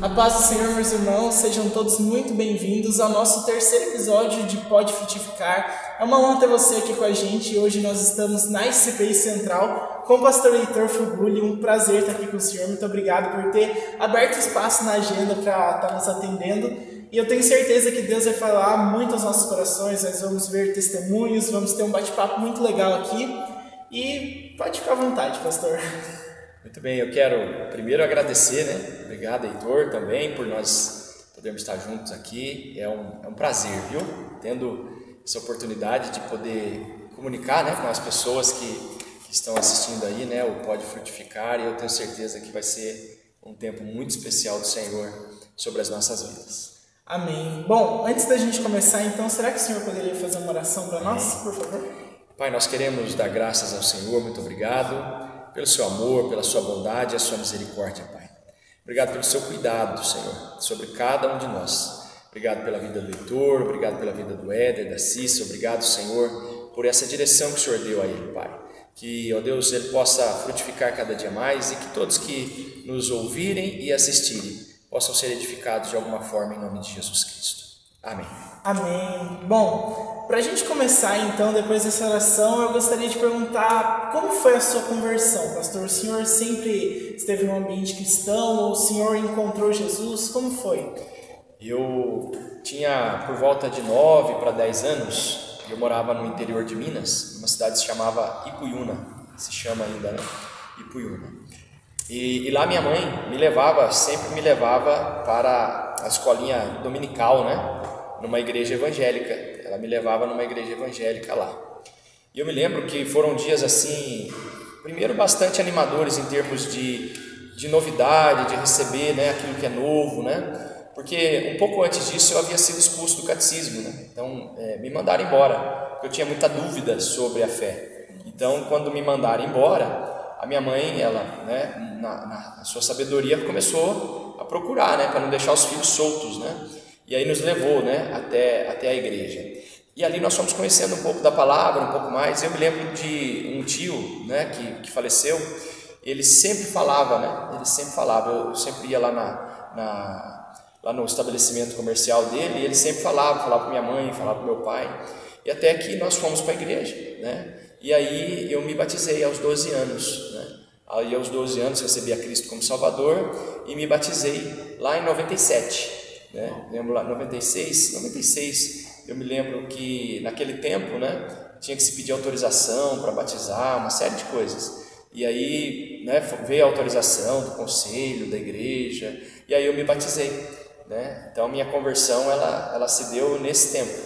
A paz do Senhor, meus irmãos, sejam todos muito bem-vindos ao nosso terceiro episódio de Pode Frutificar. É uma honra ter você aqui com a gente. Hoje nós estamos na ICPI Central com o pastor Heitor Fuguli. Um prazer estar aqui com o senhor. Muito obrigado por ter aberto espaço na agenda para estar nos atendendo. E eu tenho certeza que Deus vai falar muito aos nossos corações. Nós vamos ver testemunhos, vamos ter um bate-papo muito legal aqui. E pode ficar à vontade, pastor. Muito bem, eu quero primeiro agradecer, né? Obrigado, Heitor, também, por nós podermos estar juntos aqui. É um prazer, viu? Tendo essa oportunidade de poder comunicar, né, com as pessoas que estão assistindo aí, né, o Pode Frutificar, e eu tenho certeza que vai ser um tempo muito especial do Senhor sobre as nossas vidas. Amém. Bom, antes da gente começar, então, será que o senhor poderia fazer uma oração para nós, por favor? Pai, nós queremos dar graças ao Senhor, muito obrigado pelo seu amor, pela sua bondade e a sua misericórdia, Pai. Obrigado pelo seu cuidado, Senhor, sobre cada um de nós. Obrigado pela vida do Heitor, obrigado pela vida do Éder, da Cissa, obrigado, Senhor, por essa direção que o Senhor deu a ele, Pai. Que, ó Deus, ele possa frutificar cada dia mais e que todos que nos ouvirem e assistirem possam ser edificados de alguma forma em nome de Jesus Cristo. Amém. Amém. Bom, para a gente começar então, depois dessa oração, eu gostaria de perguntar como foi a sua conversão, pastor? O senhor sempre esteve em um ambiente cristão ou o senhor encontrou Jesus? Como foi? Eu tinha por volta de 9 para 10 anos, eu morava no interior de Minas, numa cidade que se chamava Ipuiuna, se chama ainda, né? Ipuiuna. E lá minha mãe sempre me levava para a escolinha dominical, né? Numa igreja evangélica. Ela me levava numa igreja evangélica lá. E eu me lembro que foram dias assim, primeiro bastante animadores em termos de novidade, de receber, né, aquilo que é novo, né? Porque um pouco antes disso eu havia sido expulso do catecismo, né? Então me mandaram embora, porque eu tinha muita dúvida sobre a fé. Então quando me mandaram embora, a minha mãe, ela, né, na sua sabedoria, começou a procurar, né, para não deixar os filhos soltos, né? E aí nos levou, né, até a igreja. E ali nós fomos conhecendo um pouco da palavra, um pouco mais. Eu me lembro de um tio, né, que faleceu. Ele sempre falava, né? Ele sempre falava. Eu sempre ia lá lá no estabelecimento comercial dele. E ele sempre falava para minha mãe, falava para meu pai. E até que nós fomos para a igreja, né? E aí eu me batizei aos 12 anos, né? Aí aos 12 anos recebi a Cristo como Salvador e me batizei lá em 97. Né? Lembro lá, 96, eu me lembro que naquele tempo, né, tinha que se pedir autorização para batizar, uma série de coisas. E aí, né, veio a autorização do conselho, da igreja, e aí eu me batizei, né? Então minha conversão ela se deu nesse tempo.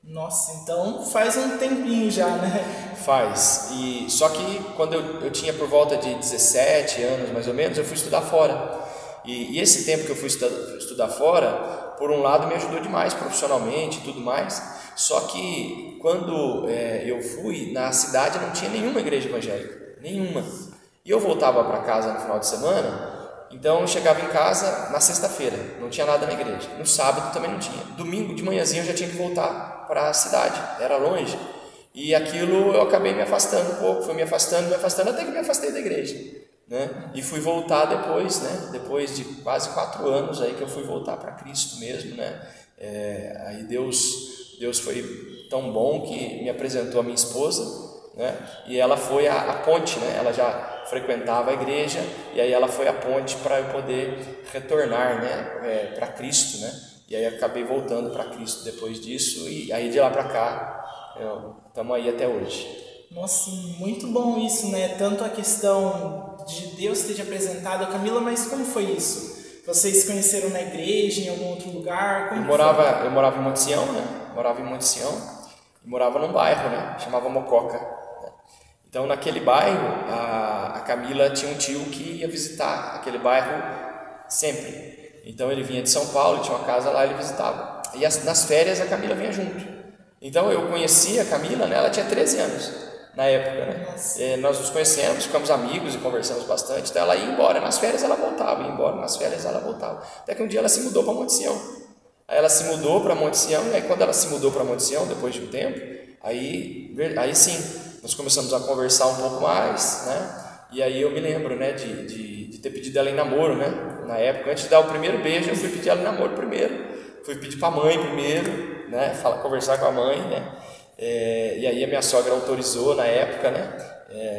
Nossa, então faz um tempinho já, né? Faz. E só que quando eu tinha por volta de 17 anos, mais ou menos, eu fui estudar fora. E esse tempo que eu fui estudar fora, por um lado me ajudou demais profissionalmente e tudo mais, só que quando eu fui, na cidade não tinha nenhuma igreja evangélica, nenhuma. E eu voltava para casa no final de semana, então eu chegava em casa na sexta-feira, não tinha nada na igreja, no sábado também não tinha, domingo de manhãzinha eu já tinha que voltar para a cidade, era longe. E aquilo eu acabei me afastando um pouco, fui me afastando, até que me afastei da igreja. Né? E fui voltar depois, né? Depois de quase 4 anos aí que eu fui voltar para Cristo mesmo, né? Aí Deus foi tão bom que me apresentou a minha esposa, né? E ela foi a ponte, né? Ela já frequentava a igreja e aí ela foi a ponte para eu poder retornar, né? Para Cristo, né? E aí eu acabei voltando para Cristo depois disso e aí de lá para cá estamos aí até hoje. Nossa, muito bom isso, né? Tanto a questão de Deus ter te apresentado a Camila, mas como foi isso? Vocês se conheceram na igreja, em algum outro lugar? Eu morava em Monte Sião, né? Morava em Monte Sião e morava num bairro, né? Chamava Mococa. Então, naquele bairro, a Camila tinha um tio que ia visitar aquele bairro sempre. Então, ele vinha de São Paulo, tinha uma casa lá, ele visitava. E nas férias, a Camila vinha junto. Então, eu conheci a Camila, né? Ela tinha 13 anos. Na época, né? Nós nos conhecemos, ficamos amigos e conversamos bastante. Então ela ia embora, nas férias ela voltava, até que um dia ela se mudou para Monte Sião. Aí ela se mudou para Monte Sião, e aí quando ela se mudou para Monte Sião, depois de um tempo, aí sim, nós começamos a conversar um pouco mais, né? E aí eu me lembro, né, de ter pedido ela em namoro, né? Na época, antes de dar o primeiro beijo, eu fui pedir ela em namoro primeiro. Fui pedir para a mãe primeiro, né? Conversar com a mãe, né? E aí a minha sogra autorizou na época, né?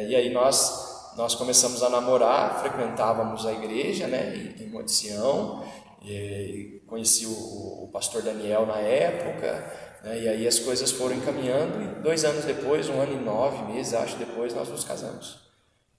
E aí nós começamos a namorar, frequentávamos a igreja, né? Em Monte Sião. Conheci o pastor Daniel na época, né? E aí as coisas foram encaminhando e 2 anos depois, 1 ano e 9 meses, acho, depois nós nos casamos,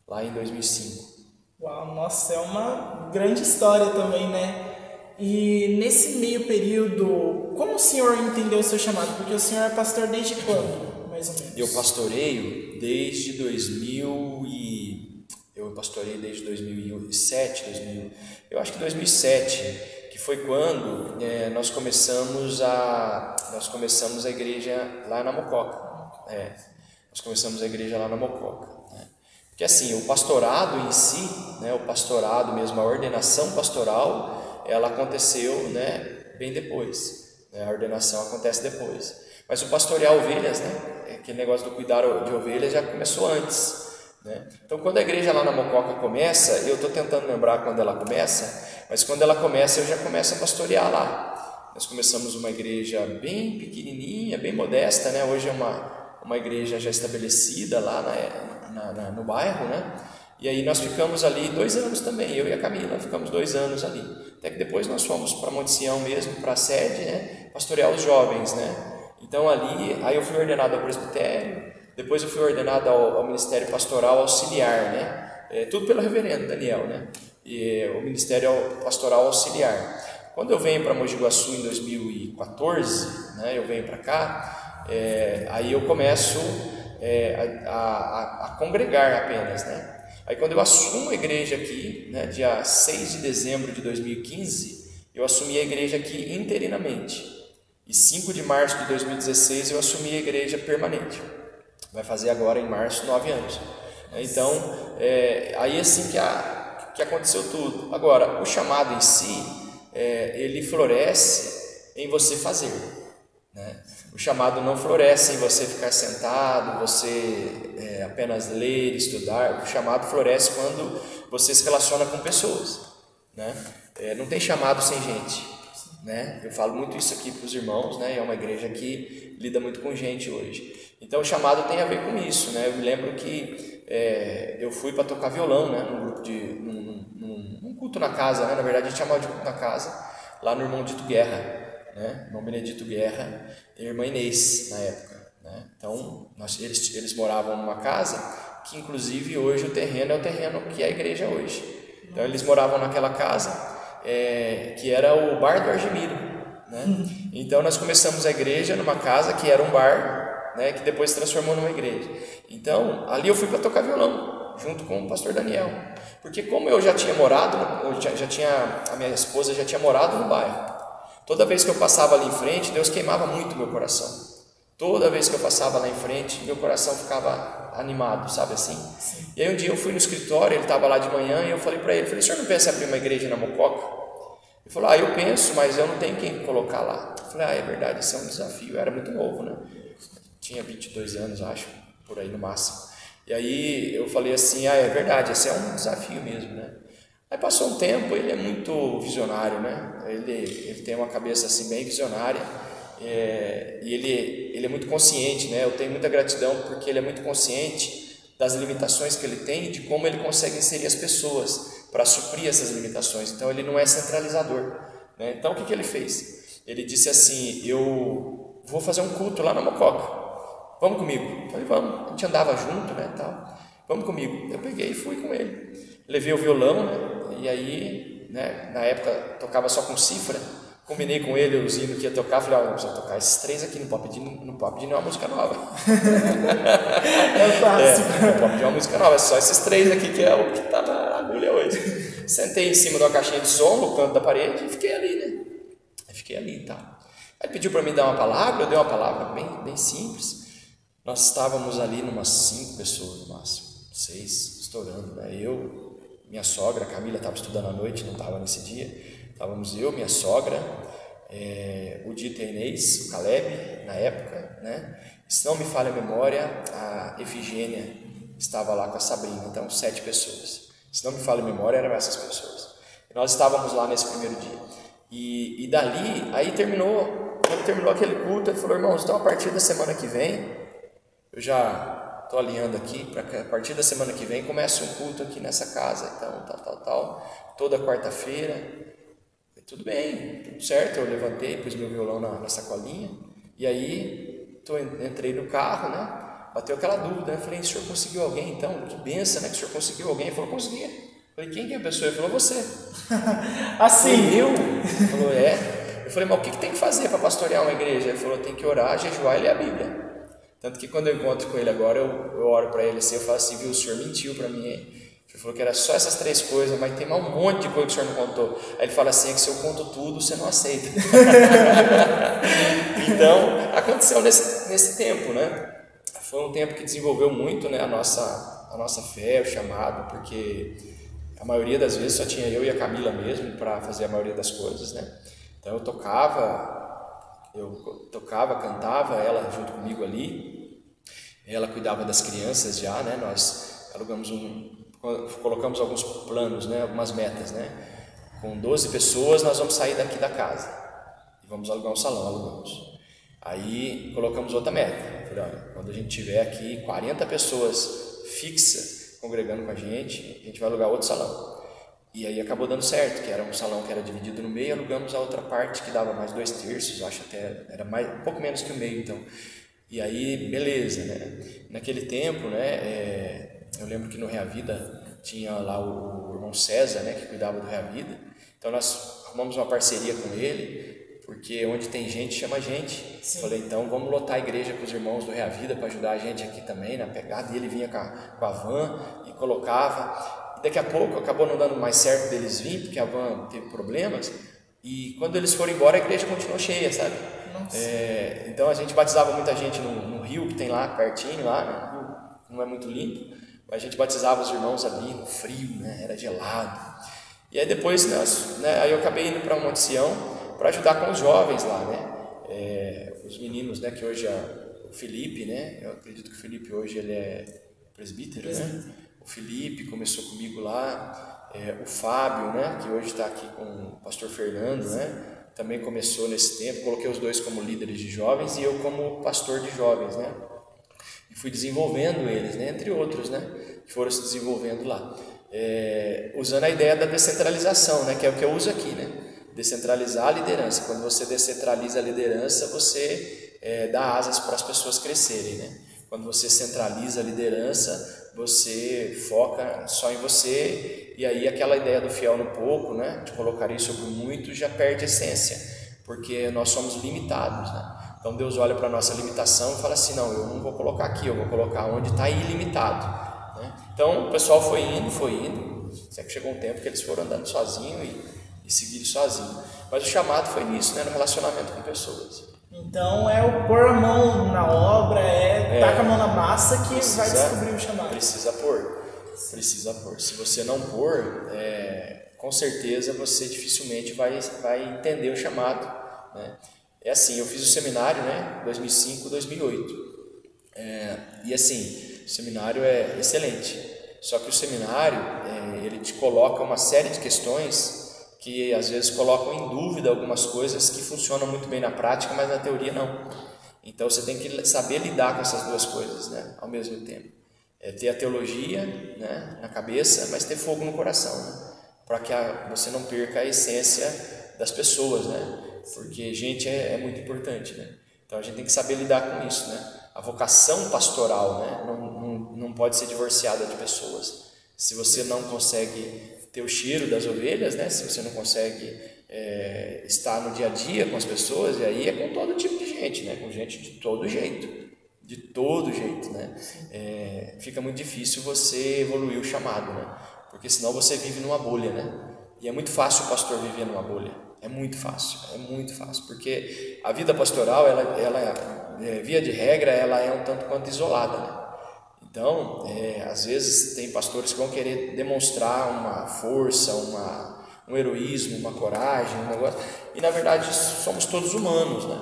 lá em 2005. Uau, nossa, é uma grande história também, né? E nesse meio período, como o senhor entendeu o seu chamado? Porque o senhor é pastor desde quando, mais ou menos? Eu pastoreio desde 2007, eu acho que 2007, que foi quando nós começamos a igreja lá na Mococa. Nós começamos a igreja lá na Mococa. Né? Porque assim, o pastorado em si, né, o pastorado mesmo, a ordenação pastoral, ela aconteceu, né, bem depois, né? A ordenação acontece depois. Mas o pastorear ovelhas, né, aquele negócio do cuidar de ovelhas já começou antes, né? Então, quando a igreja lá na Mococa começa, eu estou tentando lembrar quando ela começa, mas quando ela começa, eu já começo a pastorear lá. Nós começamos uma igreja bem pequenininha, bem modesta, né? Hoje é uma igreja já estabelecida lá no bairro, né? E aí nós ficamos ali 2 anos também, eu e a Camila ficamos 2 anos ali, até que depois nós fomos para Monte Sião mesmo, para a sede, né? Pastorear os jovens, né? Então aí eu fui ordenado ao presbitério, depois eu fui ordenado ao ministério pastoral auxiliar, né? Tudo pelo reverendo Daniel, né? E o ministério pastoral auxiliar. Quando eu venho para Mogi Guaçu em 2014, né? Eu venho para cá, aí eu começo a congregar apenas, né? Aí quando eu assumo a igreja aqui, né, dia 6 de dezembro de 2015, eu assumi a igreja aqui interinamente. E 5 de março de 2016 eu assumi a igreja permanente. Vai fazer agora em março 9 anos. Então, aí assim que aconteceu tudo. Agora, o chamado em si, ele floresce em você fazer, né? O chamado não floresce em você ficar sentado, você apenas ler, estudar. O chamado floresce quando você se relaciona com pessoas, né? Não tem chamado sem gente, né? Eu falo muito isso aqui para os irmãos, né? É uma igreja que lida muito com gente hoje. Então o chamado tem a ver com isso, né? Eu me lembro que eu fui para tocar violão, né? Num culto na casa, né? Na verdade a gente chamava de culto na casa, lá no Irmão Dito Guerra, né? Irmão Benedito Guerra e irmã Inês na época, né? Então eles moravam numa casa que inclusive hoje o terreno é o terreno que é a igreja hoje. Então eles moravam naquela casa que era o bar do Argemiro, né? Então nós começamos a igreja numa casa que era um bar, né? Que depois se transformou numa igreja. Então ali eu fui para tocar violão junto com o pastor Daniel, porque como eu já tinha morado, a minha esposa já tinha morado no bairro. Toda vez que eu passava ali em frente, Deus queimava muito meu coração. Toda vez que eu passava lá em frente, meu coração ficava animado, sabe assim? Sim. E aí um dia eu fui no escritório, ele estava lá de manhã, e eu falei para ele, o senhor não pensa em abrir uma igreja na Mococa? Ele falou, eu penso, mas eu não tenho quem colocar lá. Eu falei, é verdade, isso é um desafio. Eu era muito novo, né? Tinha 22 anos, acho, por aí no máximo. E aí eu falei assim, é verdade, esse é um desafio mesmo, né? Aí passou um tempo, ele é muito visionário, né? Ele tem uma cabeça assim bem visionária, e ele é muito consciente, né? Eu tenho muita gratidão porque ele é muito consciente das limitações que ele tem e de como ele consegue inserir as pessoas para suprir essas limitações. Então ele não é centralizador, né? Então o que ele fez? Ele disse assim, eu vou fazer um culto lá na Mococa, vamos comigo? Eu falei, vamos, a gente andava junto, né, tal. Vamos comigo. Eu peguei e fui com ele. Levei o violão, né? E aí, né, na época tocava só com cifra. Combinei com ele os hinos que ia tocar. Falei, não precisa tocar esses 3 aqui, não pode pedir nenhuma música nova. É clássico. Não pode pedir uma música nova, é só esses 3 aqui que é o que está na agulha hoje. Sentei em cima de uma caixinha de som no canto da parede e fiquei ali, né? Fiquei ali e tal. Aí pediu para mim dar uma palavra, eu dei uma palavra bem simples. Nós estávamos ali umas 5 pessoas no máximo, 6, estourando, né? Eu, minha sogra, a Camila estava estudando à noite, não estava nesse dia. Estávamos eu, minha sogra, o Dito e a Inês, o Caleb, na época, né? Se não me falha a memória, a Efigênia estava lá com a Sabrina, então 7 pessoas. Se não me falha a memória, eram essas pessoas. Nós estávamos lá nesse primeiro dia. E dali, aí quando terminou aquele culto, ele falou: irmãos, então a partir da semana que vem, eu já estou alinhando aqui, para que a partir da semana que vem comece um culto aqui nessa casa, então, tal, toda quarta-feira. Tudo bem, tudo certo, eu levantei, pus meu violão na sacolinha, e aí entrei no carro, né? Bateu aquela dúvida, né? Falei: o senhor conseguiu alguém então? Que benção, né? Que o senhor conseguiu alguém? Ele falou: consegui. Falei: quem que é a pessoa? Ele falou: você. Assim? Falei: eu? Ele falou: é. Eu falei: mas o que tem que fazer para pastorear uma igreja? Ele falou: tem que orar, jejuar e ler a Bíblia. Tanto que quando eu encontro com ele agora, eu oro para ele assim, eu falo assim: viu, o senhor mentiu para mim, hein? Ele falou que era só essas 3 coisas, mas tem um monte de coisa que o senhor não contou. Aí ele fala assim: é que se eu conto tudo, você não aceita. Então, aconteceu nesse tempo, né? Foi um tempo que desenvolveu muito, né, a nossa fé, o chamado, porque a maioria das vezes só tinha eu e a Camila mesmo para fazer a maioria das coisas, né? Então eu tocava, cantava, ela junto comigo ali, ela cuidava das crianças já, né? Nós colocamos alguns planos, né? Algumas metas, né? Com 12 pessoas nós vamos sair daqui da casa e vamos alugar um salão, alugamos. Aí colocamos outra meta. Falei: olha, quando a gente tiver aqui 40 pessoas fixas congregando com a gente vai alugar outro salão. E aí acabou dando certo, que era um salão que era dividido no meio, alugamos a outra parte que dava mais 2/3, acho até, era um pouco menos que o meio, então. E aí, beleza, né? Naquele tempo, né, eu lembro que no Reavida tinha lá o irmão César, né, que cuidava do Reavida. Então nós arrumamos uma parceria com ele, porque onde tem gente, chama gente. Sim. Falei: então vamos lotar a igreja com os irmãos do Reavida para ajudar a gente aqui também na pegada. E ele vinha com a van e colocava. E daqui a pouco acabou não dando mais certo deles virem, porque a van teve problemas. E quando eles foram embora, a igreja continuou cheia, sabe? Então a gente batizava muita gente no rio que tem lá pertinho, lá, né? Não é muito limpo. A gente batizava os irmãos ali no frio, né? Era gelado. E aí depois aí eu acabei indo para Monte Sião para ajudar com os jovens lá, né? Os meninos, né? Que hoje o Felipe, né? Eu acredito que o Felipe hoje ele é presbítero, né? O Felipe começou comigo lá, o Fábio, né? Que hoje está aqui com o pastor Fernando, né? Também começou nesse tempo. Coloquei os dois como líderes de jovens e eu como pastor de jovens, né? E fui desenvolvendo eles, né? Entre outros, né? Que foram se desenvolvendo lá. Usando a ideia da descentralização, né? Que é o que eu uso aqui, né? Descentralizar a liderança. Quando você descentraliza a liderança, você dá asas para as pessoas crescerem, né? Quando você centraliza a liderança, você foca só em você, e aí aquela ideia do fiel no pouco, né? De colocar isso sobre muito, já perde a essência, porque nós somos limitados, né? Então Deus olha para a nossa limitação e fala assim: não, eu não vou colocar aqui, eu vou colocar onde está ilimitado, né? Então o pessoal foi indo, até que chegou um tempo que eles foram andando sozinhos e seguiram sozinhos. Mas o chamado foi nisso, né? No relacionamento com pessoas. Então é o pôr a mão na obra, taca a mão na massa que vai descobrir o chamado. Precisa pôr. Se você não pôr, com certeza você dificilmente vai entender o chamado, né? É assim, eu fiz o seminário, né? 2005, 2008. E assim, o seminário é excelente. Só que o seminário, ele te coloca uma série de questões que às vezes colocam em dúvida algumas coisas que funcionam muito bem na prática, mas na teoria não. Então você tem que saber lidar com essas duas coisas, né, ao mesmo tempo. Ter a teologia, né, na cabeça, mas ter fogo no coração, né, para que você não perca a essência das pessoas, né, porque gente é muito importante, né. Então a gente tem que saber lidar com isso, né. A vocação pastoral, né, não pode ser divorciada de pessoas. Se você não consegue ter o cheiro das ovelhas, né? Se você não consegue estar no dia a dia com as pessoas, e aí é com todo tipo de gente, né? Com gente de todo jeito, né? Fica muito difícil você evoluir o chamado, né? Porque senão você vive numa bolha, né? E é muito fácil o pastor viver numa bolha, é muito fácil, porque a vida pastoral, ela via de regra, ela é um tanto quanto isolada, né? Então, às vezes tem pastores que vão querer demonstrar uma força, um heroísmo, uma coragem, um negócio, e na verdade somos todos humanos, né?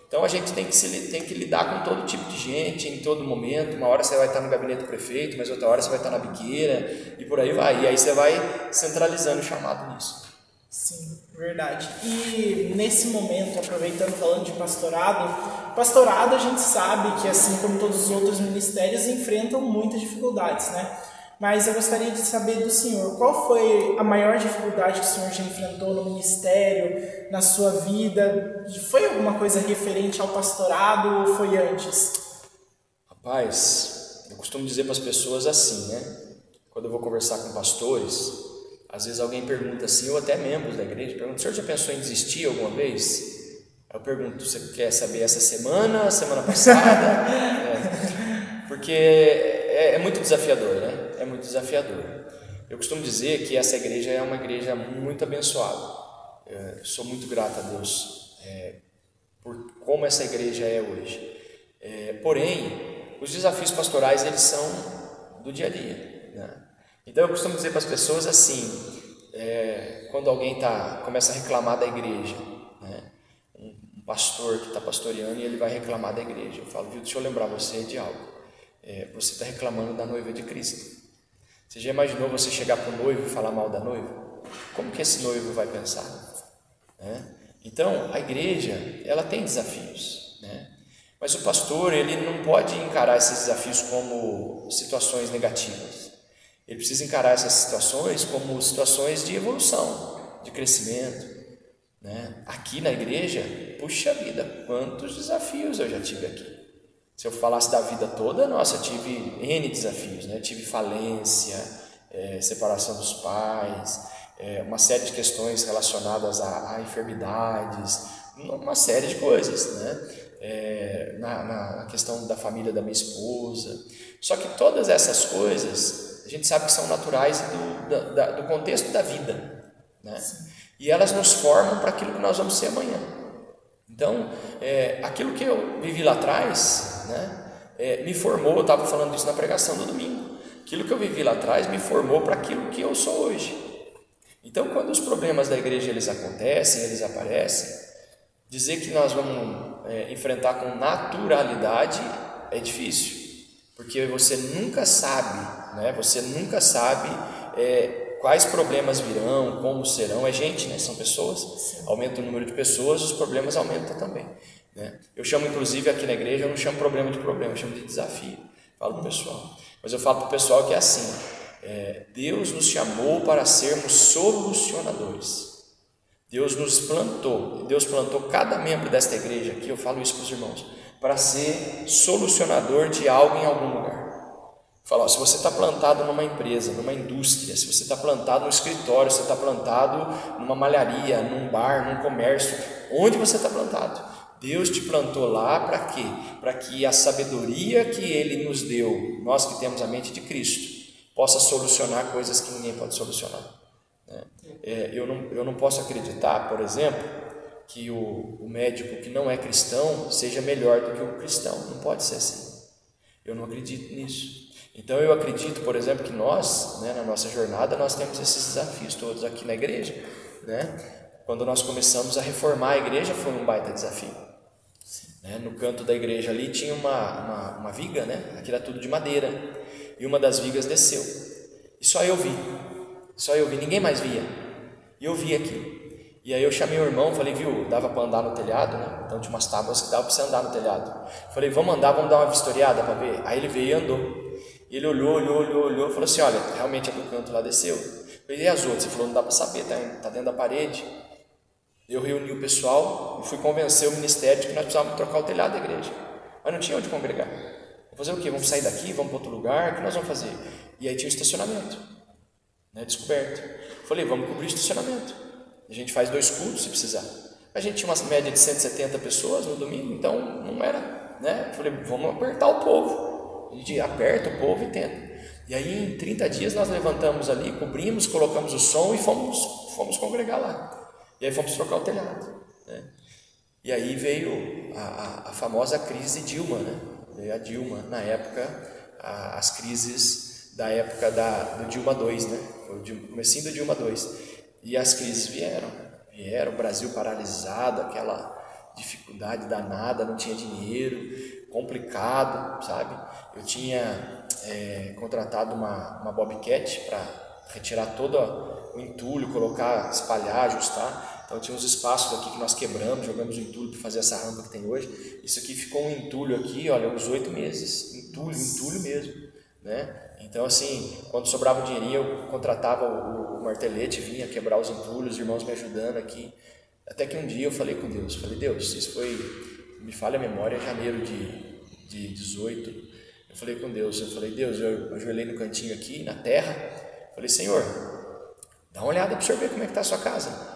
Então a gente tem que lidar com todo tipo de gente, em todo momento. Uma hora você vai estar no gabinete do prefeito, mas outra hora você vai estar na biqueira, e por aí vai. E aí você vai centralizando o chamado nisso. Sim, verdade. E nesse momento, aproveitando, falando de pastorado a gente sabe que, assim como todos os outros ministérios, enfrentam muitas dificuldades, né? Mas eu gostaria de saber do senhor, qual foi a maior dificuldade que o senhor já enfrentou no ministério, na sua vida? Foi alguma coisa referente ao pastorado ou foi antes? Rapaz, eu costumo dizer para as pessoas assim, né? Quando eu vou conversar com pastores, às vezes alguém pergunta assim, ou até membros da igreja, pergunta: o senhor já pensou em desistir alguma vez? Eu pergunto: você quer saber essa semana, semana passada? Porque é muito desafiador, né? É muito desafiador. Eu costumo dizer que essa igreja é uma igreja muito abençoada. Eu sou muito grato a Deus por como essa igreja é hoje. Porém, os desafios pastorais, eles são do dia a dia, né? Então eu costumo dizer para as pessoas assim, quando alguém começa a reclamar da igreja, né? Um pastor que está pastoreando e ele vai reclamar da igreja, eu falo: viu, deixa eu lembrar você de algo. Você está reclamando da noiva de Cristo. Você já imaginou você chegar para o noivo e falar mal da noiva? Como que esse noivo vai pensar? Então, a igreja, ela tem desafios, né? Mas o pastor, ele não pode encarar esses desafios como situações negativas. Ele precisa encarar essas situações como situações de evolução, de crescimento, né? Aqui na igreja, puxa vida, quantos desafios eu já tive aqui. Se eu falasse da vida toda, nossa, eu tive N desafios, né? Tive falência, separação dos pais, uma série de questões relacionadas a enfermidades, uma série de coisas, né? Na questão da família da minha esposa. Só que todas essas coisas, a gente sabe que são naturais do contexto da vida, né? E elas nos formam para aquilo que nós vamos ser amanhã. Então, aquilo que eu vivi lá atrás, né, me formou. Eu estava falando isso na pregação do domingo. Aquilo que eu vivi lá atrás me formou para aquilo que eu sou hoje. Então, quando os problemas da igreja eles acontecem, eles aparecem, dizer que nós vamos enfrentar com naturalidade é difícil, porque você nunca sabe, né? Você nunca sabe quais problemas virão, como serão. É gente, né? São pessoas. Aumenta o número de pessoas, os problemas aumentam também, né? Eu chamo, inclusive, aqui na igreja, eu não chamo problema de problema, eu chamo de desafio. Falo para o pessoal. Mas eu falo para o pessoal que é assim: Deus nos chamou para sermos solucionadores. Deus nos plantou, Deus plantou cada membro desta igreja aqui, eu falo isso para os irmãos, para ser solucionador de algo em algum lugar. Fala, se você está plantado numa empresa, numa indústria, se você está plantado no escritório, se você está plantado numa malharia, num bar, num comércio, onde você está plantado? Deus te plantou lá para quê? Para que a sabedoria que Ele nos deu, nós que temos a mente de Cristo, possa solucionar coisas que ninguém pode solucionar. Eu não posso acreditar, por exemplo, que o médico que não é cristão seja melhor do que o cristão. Não pode ser assim. Eu não acredito nisso. Então eu acredito, por exemplo, que nós, né, na nossa jornada, nós temos esses desafios todos aqui na igreja, né? Quando nós começamos a reformar a igreja, foi um baita desafio, né? No canto da igreja ali tinha uma viga, né? Aqui era tudo de madeira, e uma das vigas desceu, e só eu vi, ninguém mais via, e eu vi aqui. E aí eu chamei o irmão, falei: viu, dava para andar no telhado, né? Então tinha umas tábuas que dava para você andar no telhado. Falei: vamos andar, vamos dar uma vistoriada para ver. Aí ele veio e andou. E ele olhou, falou assim: olha, realmente a do canto lá desceu. Eu falei: e as outras? Ele falou: não dá para saber, tá dentro da parede. Eu reuni o pessoal e fui convencer o ministério de que nós precisávamos trocar o telhado da igreja. Mas não tinha onde congregar. Vou fazer o quê? Vamos sair daqui, vamos para outro lugar, o que nós vamos fazer? E aí tinha o estacionamento, né, descoberto. Falei: vamos cobrir o estacionamento. A gente faz 2 cultos se precisar. A gente tinha uma média de 170 pessoas no domingo, então não era, né? Falei: vamos apertar o povo. A gente aperta o povo e tenta. E aí em 30 dias nós levantamos ali, cobrimos, colocamos o som e fomos congregar lá. E aí fomos trocar o telhado, né? E aí veio a famosa crise Dilma, né? Veio a Dilma, na época, as crises da época do Dilma 2, né? O comecinho do Dilma 2. E as crises vieram, o Brasil paralisado, aquela dificuldade danada, não tinha dinheiro, complicado, sabe? Eu tinha contratado uma Bobcat para retirar todo o entulho, colocar, espalhar, ajustar. Então tinha uns espaços aqui que nós quebramos, jogamos o entulho para fazer essa rampa que tem hoje. Isso aqui ficou um entulho aqui, olha, uns 8 meses, entulho mesmo, né? Então assim, quando sobrava o dinheirinho, eu contratava o martelete, vinha quebrar os entulhos, os irmãos me ajudando aqui. Até que um dia eu falei com Deus, Deus, isso foi, me falha a memória, janeiro de 18. Eu falei com Deus, Deus, eu ajoelhei no cantinho aqui, na terra, falei, Senhor, dá uma olhada para o Senhor ver como é que está a sua casa.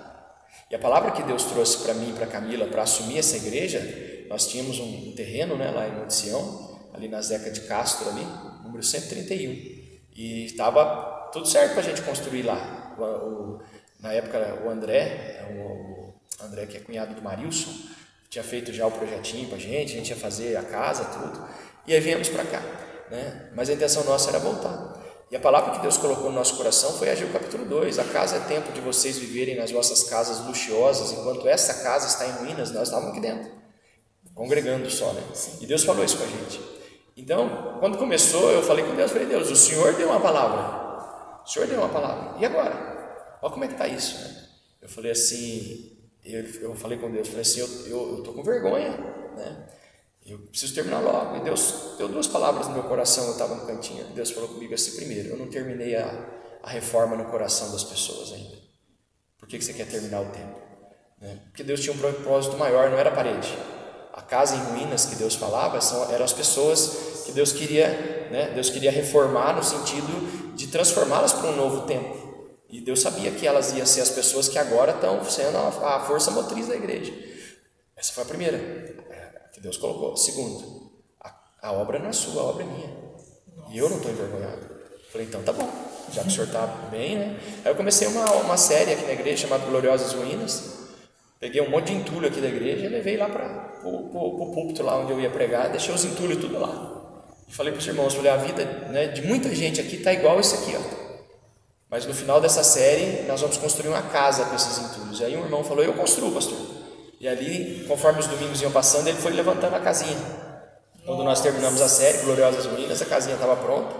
E a palavra que Deus trouxe para mim e para Camila para assumir essa igreja, nós tínhamos um terreno, né, lá em Monte Sião, ali na Zeca de Castro, ali, número 131, e estava tudo certo para a gente construir lá. Na época o André que é cunhado do Marilson, tinha feito já o projetinho para a gente ia fazer a casa, tudo, e aí viemos para cá, né? Mas a intenção nossa era voltar. E a palavra que Deus colocou no nosso coração foi Ageu capítulo 2, a casa é tempo de vocês viverem nas vossas casas luxuosas, enquanto essa casa está em ruínas. Nós estávamos aqui dentro, congregando só, né? E Deus falou isso com a gente. Então, quando começou, eu falei com Deus, Deus, o Senhor deu uma palavra, e agora? Olha como é que está isso, né? Eu falei assim, eu falei com Deus, eu estou com vergonha, né? Eu preciso terminar logo. E Deus deu 2 palavras no meu coração, eu estava no cantinho. Deus falou comigo assim, primeiro, eu não terminei a reforma no coração das pessoas ainda. Por que você quer terminar o tempo? Né? Porque Deus tinha um propósito maior, não era a parede. A casa em ruínas que Deus falava eram as pessoas que Deus queria, né? Deus queria reformar no sentido de transformá-las para um novo tempo. E Deus sabia que elas iam ser as pessoas que agora estão sendo a força motriz da igreja. Essa foi a primeira que Deus colocou. Segundo, a obra não é sua, a obra é minha. E eu não estou envergonhado. Falei, então tá bom, já que o senhor está bem, né? Aí eu comecei uma série aqui na igreja chamada Gloriosas Ruínas. Peguei um monte de entulho aqui da igreja e levei lá para o púlpito lá onde eu ia pregar, deixei os entulhos tudo lá. E falei para os irmãos, a vida, né, de muita gente aqui está igual isso aqui, ó. Mas no final dessa série, nós vamos construir uma casa com esses entulhos. Aí um irmão falou, eu construo, pastor. E ali, conforme os domingos iam passando, ele foi levantando a casinha. Quando nós terminamos a série, Gloriosas Ruínas, a casinha estava pronta.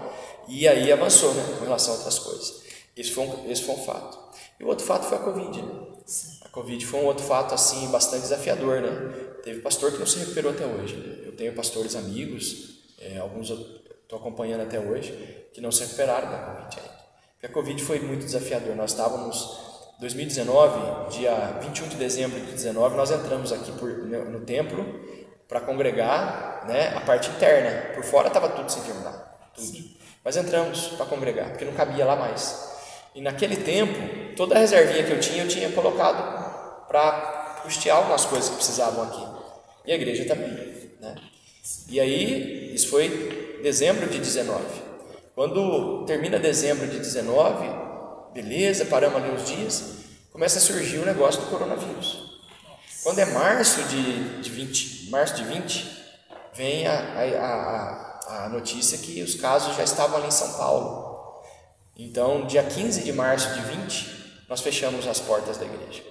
E aí avançou, né, com relação a outras coisas. Esse foi um fato. E o outro fato foi a Covid, né? A Covid foi um outro fato, assim, bastante desafiador, né? Teve pastor que não se recuperou até hoje, né? Eu tenho pastores amigos, alguns eu estou acompanhando até hoje, que não se recuperaram da Covid ainda. Porque a Covid foi muito desafiador. Nós estávamos, em 2019, dia 21 de dezembro de 2019, nós entramos aqui no templo para congregar, né, a parte interna. Por fora estava tudo sem terminar, tudo. Mas entramos para congregar, porque não cabia lá mais. E naquele tempo, toda a reservinha que eu tinha colocado para custear algumas coisas que precisavam aqui. E a igreja também, né? E aí, isso foi dezembro de 19. Quando termina dezembro de 19, beleza, paramos ali uns dias, começa a surgir o negócio do coronavírus. Quando é março de 20, vem a notícia que os casos já estavam ali em São Paulo. Então, dia 15 de março de 20, nós fechamos as portas da igreja.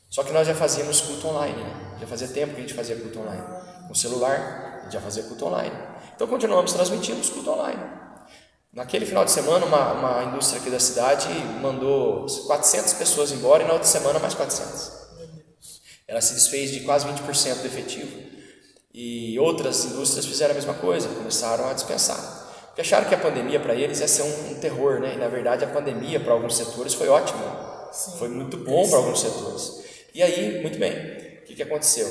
Só que nós já fazíamos culto online, né? Já fazia tempo que a gente fazia culto online. Com celular, a gente já fazia culto online. Então, continuamos transmitindo os culto online. Naquele final de semana, uma indústria aqui da cidade mandou 400 pessoas embora e na outra semana mais 400. Ela se desfez de quase 20% do efetivo. E outras indústrias fizeram a mesma coisa, começaram a dispensar. Porque acharam que a pandemia para eles ia ser um terror, né? E na verdade a pandemia para alguns setores foi ótima. Sim, foi muito bom para alguns setores. E aí, muito bem, o que aconteceu?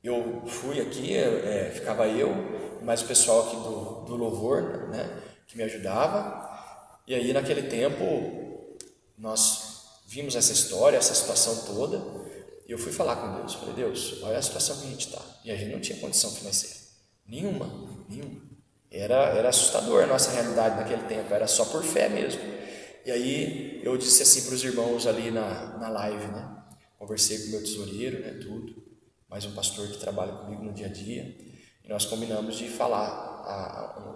Eu fui aqui, ficava eu, mais o pessoal aqui do louvor, né? Que me ajudava, e aí naquele tempo nós vimos essa história, essa situação toda, e eu fui falar com Deus, falei, Deus, olha a situação que a gente está, e a gente não tinha condição financeira, nenhuma, era assustador a nossa realidade naquele tempo, era só por fé mesmo. E aí eu disse assim para os irmãos ali na live, né, conversei com o meu tesoureiro, né, tudo, mais um pastor que trabalha comigo no dia a dia, e nós combinamos de falar,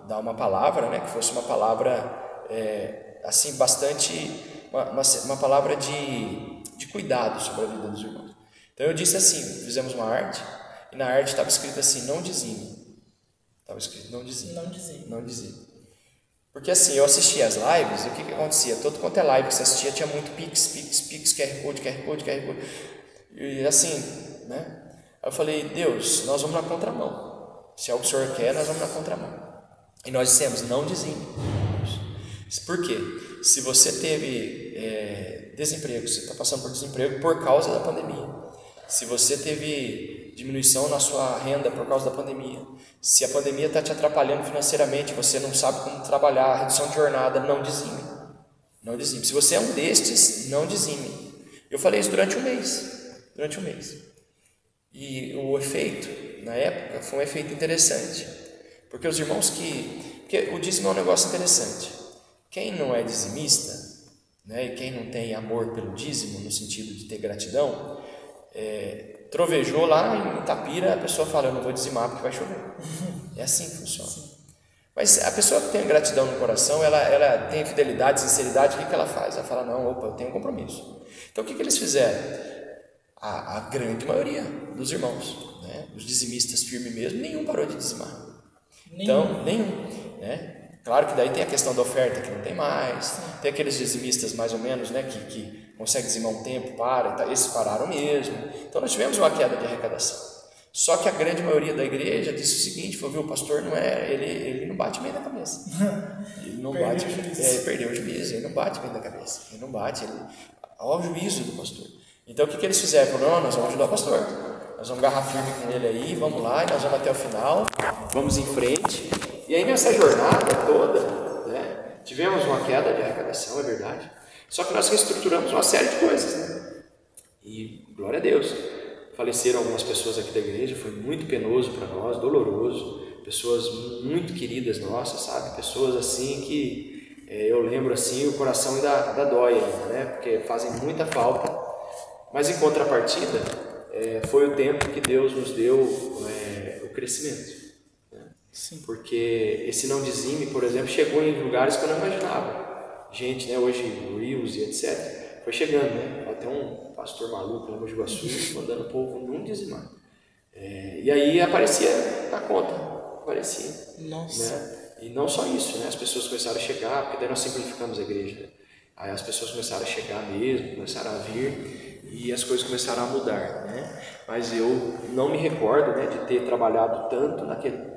dar uma palavra, né, que fosse uma palavra assim, bastante, uma palavra de cuidado sobre a vida dos irmãos. Então eu disse assim, fizemos uma arte, e na arte estava escrito assim, não dizime. Estava escrito não dizime. Porque assim, eu assistia as lives e o que acontecia? Todo quanto é live que você assistia tinha muito Pix, QR Code. E assim, né? Aí eu falei, Deus, nós vamos na contramão. Se é o que o Senhor quer, nós vamos na contramão. E nós dissemos, não dizime. Por quê? Se você teve desemprego, você está passando por desemprego por causa da pandemia. Se você teve diminuição na sua renda por causa da pandemia, se a pandemia está te atrapalhando financeiramente, você não sabe como trabalhar, redução de jornada, não dizime. Não dizime. Se você é um destes, não dizime. Eu falei isso durante um mês. E o efeito, na época, foi um efeito interessante. Porque os irmãos porque o dízimo é um negócio interessante. Quem não é dizimista, né, e quem não tem amor pelo dízimo, no sentido de ter gratidão, trovejou lá em Itapira, a pessoa fala, eu não vou dizimar porque vai chover. É assim que funciona. Mas a pessoa que tem gratidão no coração, ela tem fidelidade, sinceridade, o que ela faz? Ela fala, não, opa, eu tenho um compromisso. Então o que eles fizeram? A grande maioria dos irmãos, né, os dizimistas firmes mesmo, nenhum parou de dizimar. Então, nenhum, né? Claro que daí tem a questão da oferta que não tem mais, tem aqueles dizimistas mais ou menos, né, que conseguem dizimar um tempo, esses pararam mesmo. Então nós tivemos uma queda de arrecadação. Só que a grande maioria da igreja disse o seguinte, falou, viu, o pastor não ele não bate bem na cabeça. Ele não bate, perdeu o juízo, ele não bate bem na cabeça. Ele não bate, olha o juízo do pastor. Então o que eles fizeram? Falaram, não, nós vamos ajudar o pastor. Nós vamos agarrar firme com ele aí, vamos lá, e nós vamos até o final, vamos em frente. E aí nessa jornada toda, né, tivemos uma queda de arrecadação, é verdade. Só que nós reestruturamos uma série de coisas, né? E glória a Deus. Faleceram algumas pessoas aqui da igreja, foi muito penoso para nós, doloroso. Pessoas muito queridas nossas, sabe? Pessoas assim que eu lembro assim, o coração ainda dói ainda, né? Porque fazem muita falta. Mas em contrapartida, foi o tempo que Deus nos deu o crescimento. Sim. Porque esse não dizime, por exemplo, chegou em lugares que eu não imaginava. Gente, né, hoje o Rios e etc. Foi chegando, né? Até um pastor maluco lá no Iguaçu, mandando o povo não dizimar. E aí aparecia na conta, aparecia. Nossa. Né? E não só isso, né? As pessoas começaram a chegar, porque daí nós simplificamos a igreja. Né? Aí as pessoas começaram a chegar mesmo, começaram a vir e as coisas começaram a mudar, né? Mas eu não me recordo, né, de ter trabalhado tanto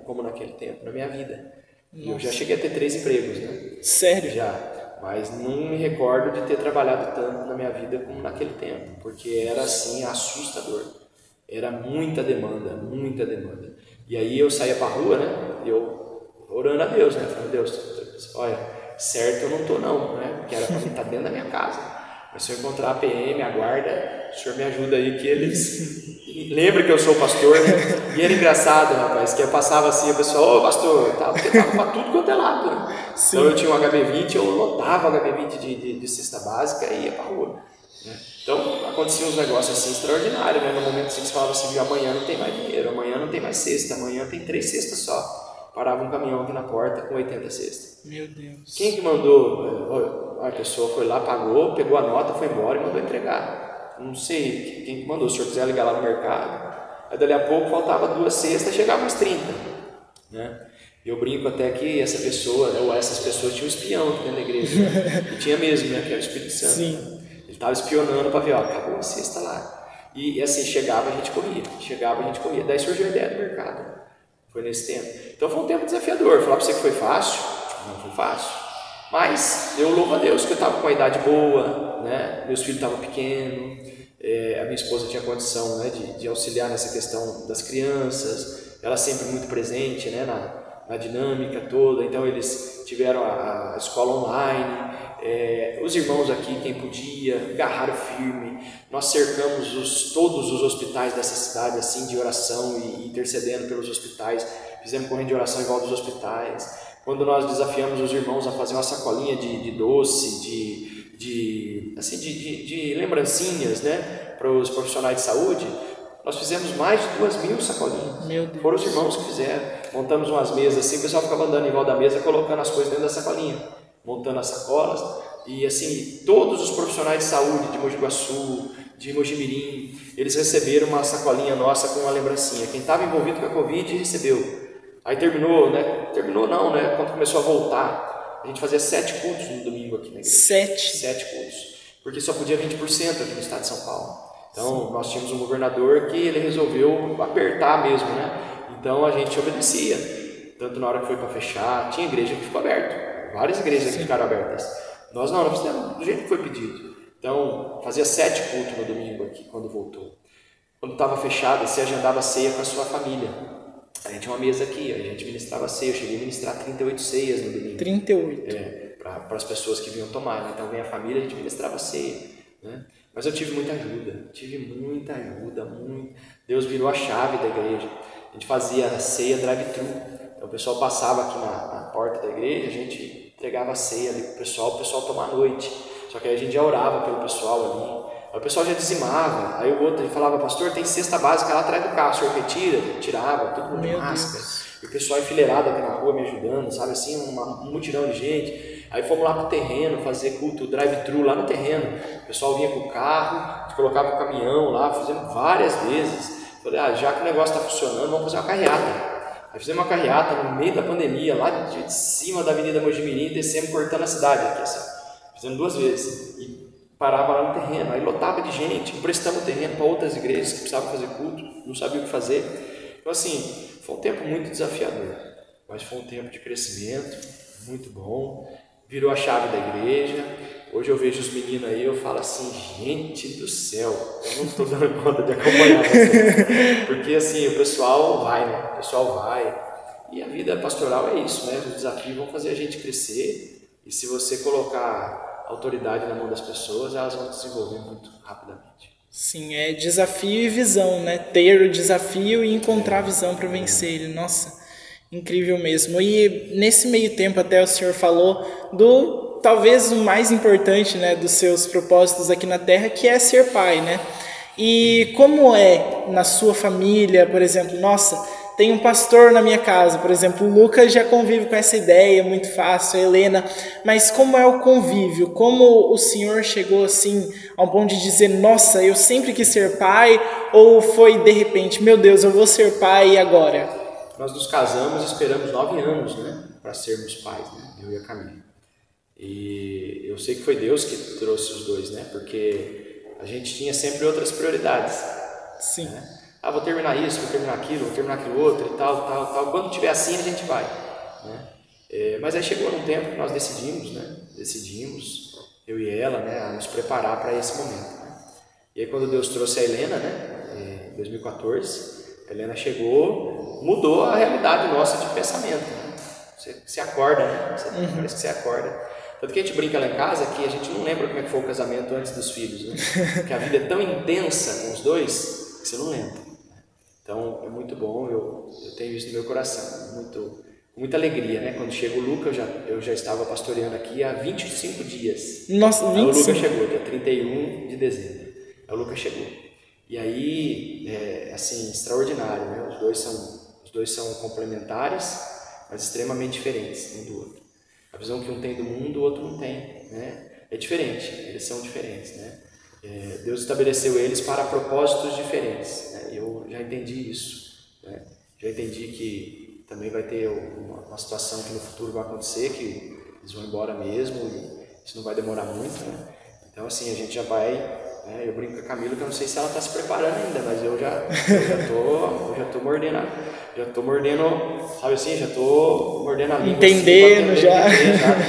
como naquele tempo na minha vida. Nossa. Eu já cheguei a ter 3 empregos, né? Sério? Já, mas não me recordo de ter trabalhado tanto na minha vida como naquele tempo, porque era assim assustador. Era muita demanda, muita demanda. E aí eu saía para a rua, né? E eu orando a Deus, né? Falando, Deus, olha, certo eu não estou não, né? Porque era para mim estar dentro da minha casa. Mas se eu encontrar a PM, a guarda, o senhor me ajuda aí, que eles... Lembra que eu sou pastor, né? E era engraçado, rapaz, que eu passava assim, o pessoal, ô pastor, porque tava para tudo quanto é lado, né? Então eu tinha um HB20, eu lotava o HB20 de cesta básica e ia para a rua. Né? Então aconteciam uns negócios assim extraordinários, né? No momento assim, que você falava assim, amanhã não tem mais dinheiro, amanhã não tem mais cesta, amanhã tem 3 cestas só. Parava um caminhão aqui na porta com 80 cestas. Meu Deus. Quem que mandou? A pessoa foi lá, pagou, pegou a nota, foi embora e mandou entregar. Não sei quem que mandou, se o senhor quiser ligar lá no mercado. Aí dali a pouco faltava 2 cestas, chegava umas 30. Né? Eu brinco até que essa pessoa, ou essas pessoas tinham um espião aqui dentro da igreja. E tinha mesmo, né? Que era o Espírito Santo. Sim. Ele estava espionando para ver, ó, acabou a cesta lá. E assim, chegava, a gente corria. Daí surgiu a ideia do mercado. Foi nesse tempo. Então foi um tempo desafiador. Falar para você que foi fácil? Não foi fácil. Mas eu louvo a Deus que eu estava com uma idade boa, né? Meus filhos estavam pequenos, a minha esposa tinha condição, né, de auxiliar nessa questão das crianças, ela sempre muito presente, né, na dinâmica toda. Então eles tiveram a escola online, os irmãos aqui, quem podia, agarraram firme. Nós cercamos todos os hospitais dessa cidade assim, de oração e intercedendo pelos hospitais, fizemos corrente de oração em volta dos hospitais. Quando nós desafiamos os irmãos a fazer uma sacolinha de doce, de lembrancinhas, né, para os profissionais de saúde, nós fizemos mais de 2.000 sacolinhas. Meu Deus. Foram os irmãos que fizeram. Montamos umas mesas assim, o pessoal ficava andando em volta da mesa, colocando as coisas dentro da sacolinha, montando as sacolas. E assim, todos os profissionais de saúde de Mogi Guaçu, de Mojimirim, eles receberam uma sacolinha nossa com uma lembrancinha. Quem estava envolvido com a Covid recebeu. Aí terminou, né? Terminou não, né? Quando começou a voltar a gente fazia 7 cultos no domingo aqui na igreja. 7 cultos. Porque só podia 20% aqui no estado de São Paulo. Então, nós tínhamos um governador que ele resolveu apertar mesmo, né? Então, a gente obedecia. Tanto na hora que foi para fechar, tinha igreja que ficou aberta. Várias igrejas que ficaram abertas. Nós não fizemos do jeito que foi pedido. Então, fazia 7 cultos no domingo aqui, quando voltou. Quando estava fechado, você agendava ceia com a sua família. A gente tinha uma mesa aqui, a gente ministrava ceia. Eu cheguei a ministrar 38 ceias no domingo. 38? Para as pessoas que vinham tomar, né? Então, vem a família, a gente ministrava ceia, né? Mas eu tive muita ajuda, muito. Deus virou a chave da igreja. A gente fazia a ceia drive-thru. Então, o pessoal passava aqui na porta da igreja, a gente entregava a ceia ali para o pessoal tomar à noite. Só que aí a gente já orava pelo pessoal ali. Aí o pessoal já dizimava. Aí o outro falava, pastor, tem cesta básica lá atrás do carro, o senhor retira? Tirava, todo mundo de máscara. E o pessoal enfileirado aqui na rua me ajudando, sabe assim, um mutirão de gente. Aí fomos lá pro terreno fazer culto drive-thru lá no terreno. O pessoal vinha com o carro, a gente colocava o caminhão lá, fizemos várias vezes. Falei, já que o negócio está funcionando, vamos fazer uma carreata. Aí fizemos uma carreata no meio da pandemia, lá de cima da Avenida Mojimirim, descemos cortando a cidade aqui, assim. Fizemos 2 vezes. E parava lá no terreno, aí lotava de gente, emprestamos o terreno para outras igrejas que precisavam fazer culto, não sabiam o que fazer. Então assim, foi um tempo muito desafiador, mas foi um tempo de crescimento, muito bom, virou a chave da igreja. Hoje eu vejo os meninos aí, eu falo assim, gente do céu, eu não estou dando conta de acompanhar vocês, porque assim, o pessoal vai, né? O pessoal vai, e a vida pastoral é isso, né? Os desafios vão fazer a gente crescer, e se você colocar autoridade na mão das pessoas, elas vão desenvolver muito rapidamente. Sim, é desafio e visão, né? Ter o desafio e encontrar a visão para vencer ele. Nossa, incrível mesmo. E nesse meio tempo até o senhor falou do, talvez o mais importante, né, dos seus propósitos aqui na Terra, que é ser pai, né? E como é na sua família, por exemplo, nossa, tem um pastor na minha casa, por exemplo, o Lucas já convive com essa ideia, muito fácil, a Helena, mas como é o convívio? Como o senhor chegou assim ao ponto de dizer, nossa, eu sempre quis ser pai, ou foi de repente, meu Deus, eu vou ser pai e agora? Nós nos casamos e esperamos 9 anos, né, para sermos pais, né, eu e a Camila. E eu sei que foi Deus que trouxe os dois, né, porque a gente tinha sempre outras prioridades. Sim. Né? Vou terminar isso, vou terminar aquilo outro e tal. Quando tiver assim, a gente vai. Né? Mas aí chegou num tempo que nós decidimos, eu e ela, né, a nos preparar para esse momento. Né? E aí quando Deus trouxe a Helena, né, em 2014, a Helena chegou, mudou a realidade nossa de pensamento. Né? Você acorda, né? Parece que você acorda. Tanto que a gente brinca lá em casa que a gente não lembra como é que foi o casamento antes dos filhos. Né? Porque a vida é tão intensa com os dois que você não lembra. Então, é muito bom, eu tenho isso no meu coração, com muita alegria, né? Quando chega o Lucas, eu já estava pastoreando aqui há 25 dias. Nossa, 25? Aí o Lucas chegou, dia 31 de dezembro. Aí o Lucas chegou. E aí, assim, extraordinário, né? Os dois são complementares, mas extremamente diferentes um do outro. A visão que um tem do mundo, o outro não tem, né? É diferente, eles são diferentes, né? Deus estabeleceu eles para propósitos diferentes, né? Eu já entendi isso, né? Já entendi que também vai ter uma situação que no futuro vai acontecer, que eles vão embora mesmo e isso não vai demorar muito, né? Então assim, a gente já vai, né? Eu brinco com a Camila que eu não sei se ela está se preparando ainda, mas eu já tô mordendo, sabe assim, já tô mordendo a língua. Entendendo assim, já.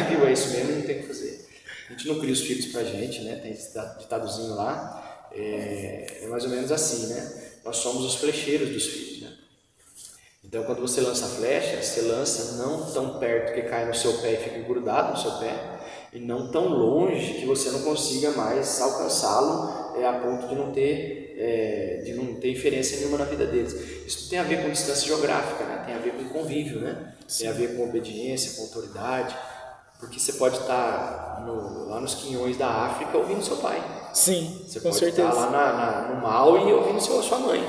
Viu, é isso mesmo, não tem o que fazer. A gente não cria os filhos pra gente, né? Tem esse ditadozinho lá, é mais ou menos assim, né? Nós somos os flecheiros dos filhos, né? Então, quando você lança a flecha, você lança não tão perto que cai no seu pé e fica grudado no seu pé, e não tão longe que você não consiga mais alcançá-lo a ponto de não ter inferência nenhuma na vida deles. Isso tem a ver com distância geográfica, né? Tem a ver com convívio, né? Tem a ver com obediência, com autoridade. Porque você pode estar lá nos quinhões da África ouvindo seu pai. Sim, você com pode certeza. estar lá no Maui ouvindo sua mãe.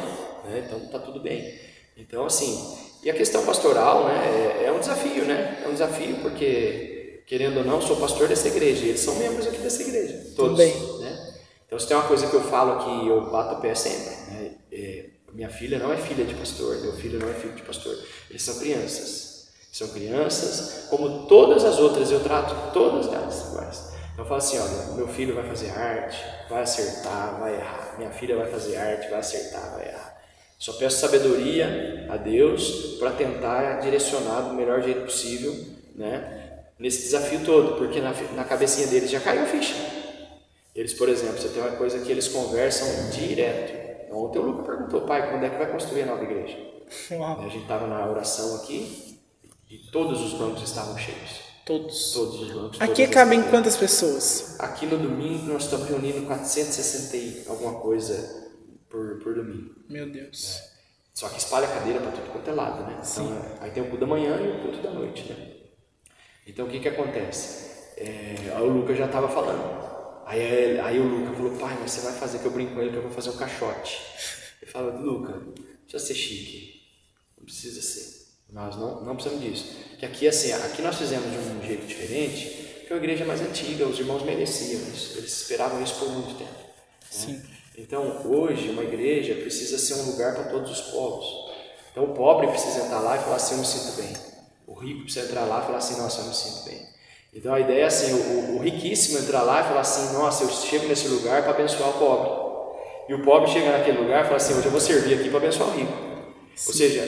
Né? Então tá tudo bem. Então assim, e a questão pastoral, né, é um desafio, né? É um desafio porque, querendo ou não, sou pastor dessa igreja. E eles são membros aqui dessa igreja. Todos. Também. Né? Então se tem uma coisa que eu falo que eu bato o pé sempre. Né? Minha filha não é filha de pastor, meu filho não é filho de pastor. Eles são crianças. São crianças, como todas as outras, eu trato todas elas iguais. Então eu falo assim, olha, meu filho vai fazer arte, vai acertar, vai errar. Minha filha vai fazer arte, vai acertar, vai errar. Só peço sabedoria a Deus para tentar direcionar do melhor jeito possível, né, nesse desafio todo, porque na cabecinha deles já caiu a ficha. Eles, por exemplo, você tem uma coisa que eles conversam direto. Ontem o Lucas perguntou, pai, quando é que vai construir a nova igreja? A gente estava na oração aqui e todos os bancos estavam cheios. Todos os bancos. Aqui cabem quantas pessoas? Aqui no domingo nós estamos reunindo 460 e alguma coisa por domingo. Meu Deus. Só que espalha a cadeira para tudo quanto é lado, né? Então, aí tem o culto da manhã e o culto da noite, né? Então o que acontece? Aí o Lucas já estava falando. Aí o Lucas falou, pai, mas você vai fazer, que eu brinco com ele que eu vou fazer um caixote. Ele fala, Lucas, não precisa ser chique. Não precisa ser. Nós não precisamos disso. Que aqui, assim, aqui nós fizemos de um jeito diferente, porque é uma igreja mais antiga, os irmãos mereciam isso. Eles esperavam isso por muito tempo. Sim. Né? Então, hoje, uma igreja precisa ser um lugar para todos os povos. Então, o pobre precisa entrar lá e falar assim, eu me sinto bem. O rico precisa entrar lá e falar assim, nossa, eu me sinto bem. Então, a ideia é assim, o riquíssimo entrar lá e falar assim, nossa, eu chego nesse lugar para abençoar o pobre. E o pobre chega naquele lugar e fala assim, hoje eu vou servir aqui para abençoar o rico. Sim. Ou seja,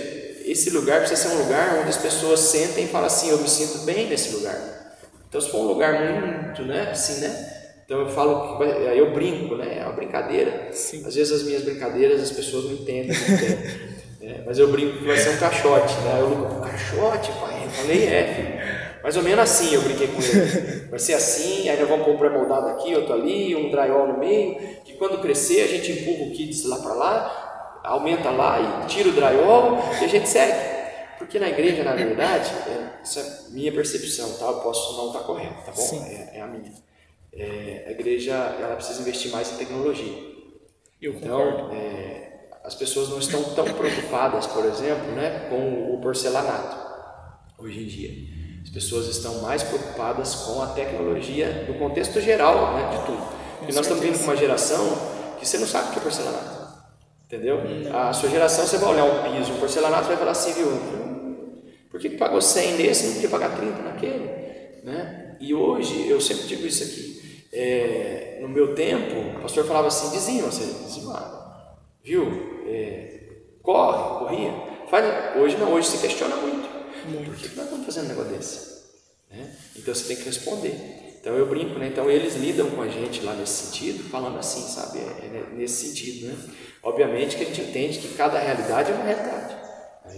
esse lugar precisa ser um lugar onde as pessoas sentem e falam assim, eu me sinto bem nesse lugar. Então, se for um lugar muito, né, assim, né? Então eu falo, aí eu brinco, né? É uma brincadeira. Sim. Às vezes as minhas brincadeiras as pessoas não entendem muito bem. Mas eu brinco que vai ser um caixote, né? Eu digo, caixote, pai? Eu falei, filho. Mais ou menos assim eu brinquei com ele. Vai ser assim, aí nós vamos pôr um pré-moldado aqui, outro ali, um drywall no meio, que quando crescer a gente empurra o kids lá para lá, aumenta lá e tira o drywall e a gente segue. Porque na igreja, na verdade, isso é minha percepção, tá? Eu posso não estar correto, tá bom? É a minha. A igreja ela precisa investir mais em tecnologia. Então, as pessoas não estão tão preocupadas, por exemplo, né, com o porcelanato hoje em dia. As pessoas estão mais preocupadas com a tecnologia no contexto geral, né, de tudo. Porque nós estamos vindo com uma geração que você não sabe o que é porcelanato, entendeu? A sua geração, você vai olhar um piso, um porcelanato, vai falar assim, viu, por que pagou 100 nesse e não podia pagar 30 naquele? Né? E hoje, eu sempre digo isso aqui, no meu tempo, o pastor falava assim, dizima, você dizimava, viu? Corria. Hoje não, hoje se questiona muito. Por que nós estamos fazendo um negócio desse? Né? Então você tem que responder. Então eu brinco, né? Então eles lidam com a gente lá nesse sentido, falando assim, sabe? Nesse sentido, né? Obviamente que a gente entende que cada realidade é uma realidade.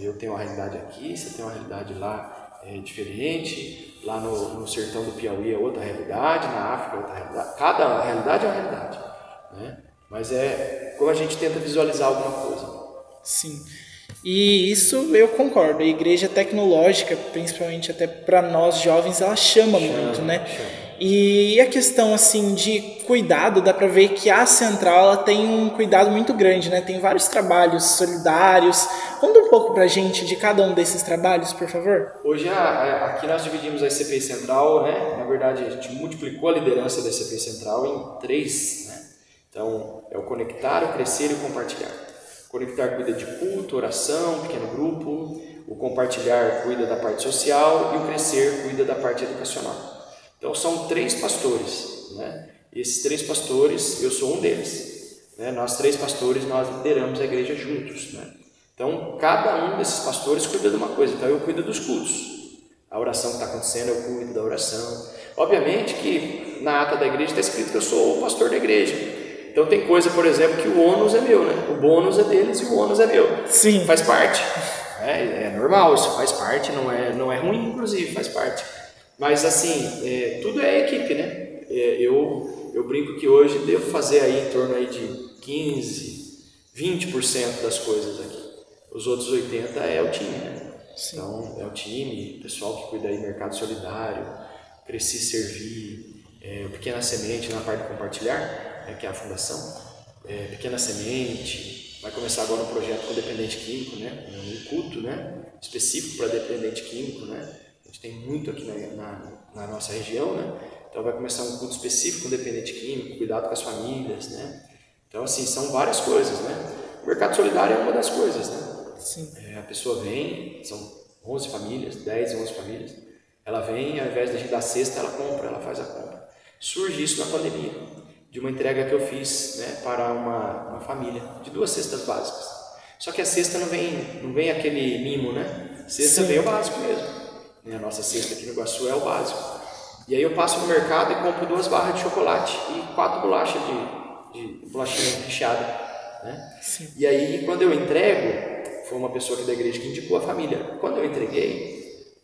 Eu tenho uma realidade aqui, você tem uma realidade lá diferente, lá no sertão do Piauí é outra realidade, na África é outra realidade. Cada realidade é uma realidade, né? Mas como a gente tenta visualizar alguma coisa. Sim. E isso eu concordo. A igreja tecnológica, principalmente até para nós jovens, ela chama muito, né? E a questão assim de cuidado, dá para ver que a Central ela tem um cuidado muito grande, né? Tem vários trabalhos solidários. Conta um pouco pra gente de cada um desses trabalhos, por favor. Hoje aqui nós dividimos a ICPI Central, né? Na verdade a gente multiplicou a liderança da ICPI Central em 3, né? Então é o conectar, o crescer e o compartilhar. O conectar cuida de culto, oração, pequeno grupo. O compartilhar cuida da parte social e o crescer cuida da parte educacional. Então são 3 pastores, né? E esses 3 pastores, eu sou um deles, né? Nós 3 pastores, nós lideramos a igreja juntos, né? Então cada um desses pastores cuida de uma coisa. Então eu cuido dos cultos, a oração que está acontecendo, eu cuido da oração. Obviamente que na ata da igreja está escrito que eu sou o pastor da igreja. Então tem coisa, por exemplo, que o ônus é meu, né? O bônus é deles e o ônus é meu. Sim. Faz parte. É normal, isso faz parte, não é ruim, inclusive, faz parte. Mas assim, tudo é equipe, né? Eu brinco que hoje devo fazer aí em torno aí de 15, 20% das coisas aqui. Os outros 80% é o time, né? Sim. Então é o time, o pessoal que cuida aí mercado solidário, crescer, servir, Pequena Semente na parte de compartilhar, que é a fundação, Pequena Semente, vai começar agora um projeto com dependente químico, né? Um culto, né? Específico para dependente químico, né? A gente tem muito aqui na nossa região, né? Então vai começar um culto específico com dependente químico, cuidado com as famílias, né? Então assim, são várias coisas, né? O mercado solidário é uma das coisas, né? Sim. A pessoa vem, são 11 famílias, 10, 11 famílias. Ela vem, ao invés de a gente dar cesta, ela compra, ela faz a compra. Surge isso na pandemia, de uma entrega que eu fiz, né, para uma família, de 2 cestas básicas. Só que a cesta não vem aquele mimo, né? Cesta vem o básico mesmo. A nossa cesta aqui no Iguaçu é o básico. E aí eu passo no mercado e compro 2 barras de chocolate e 4 bolachas de bolachinha recheada, né? E aí quando eu entrego, foi uma pessoa aqui da igreja que indicou a família. Quando eu entreguei,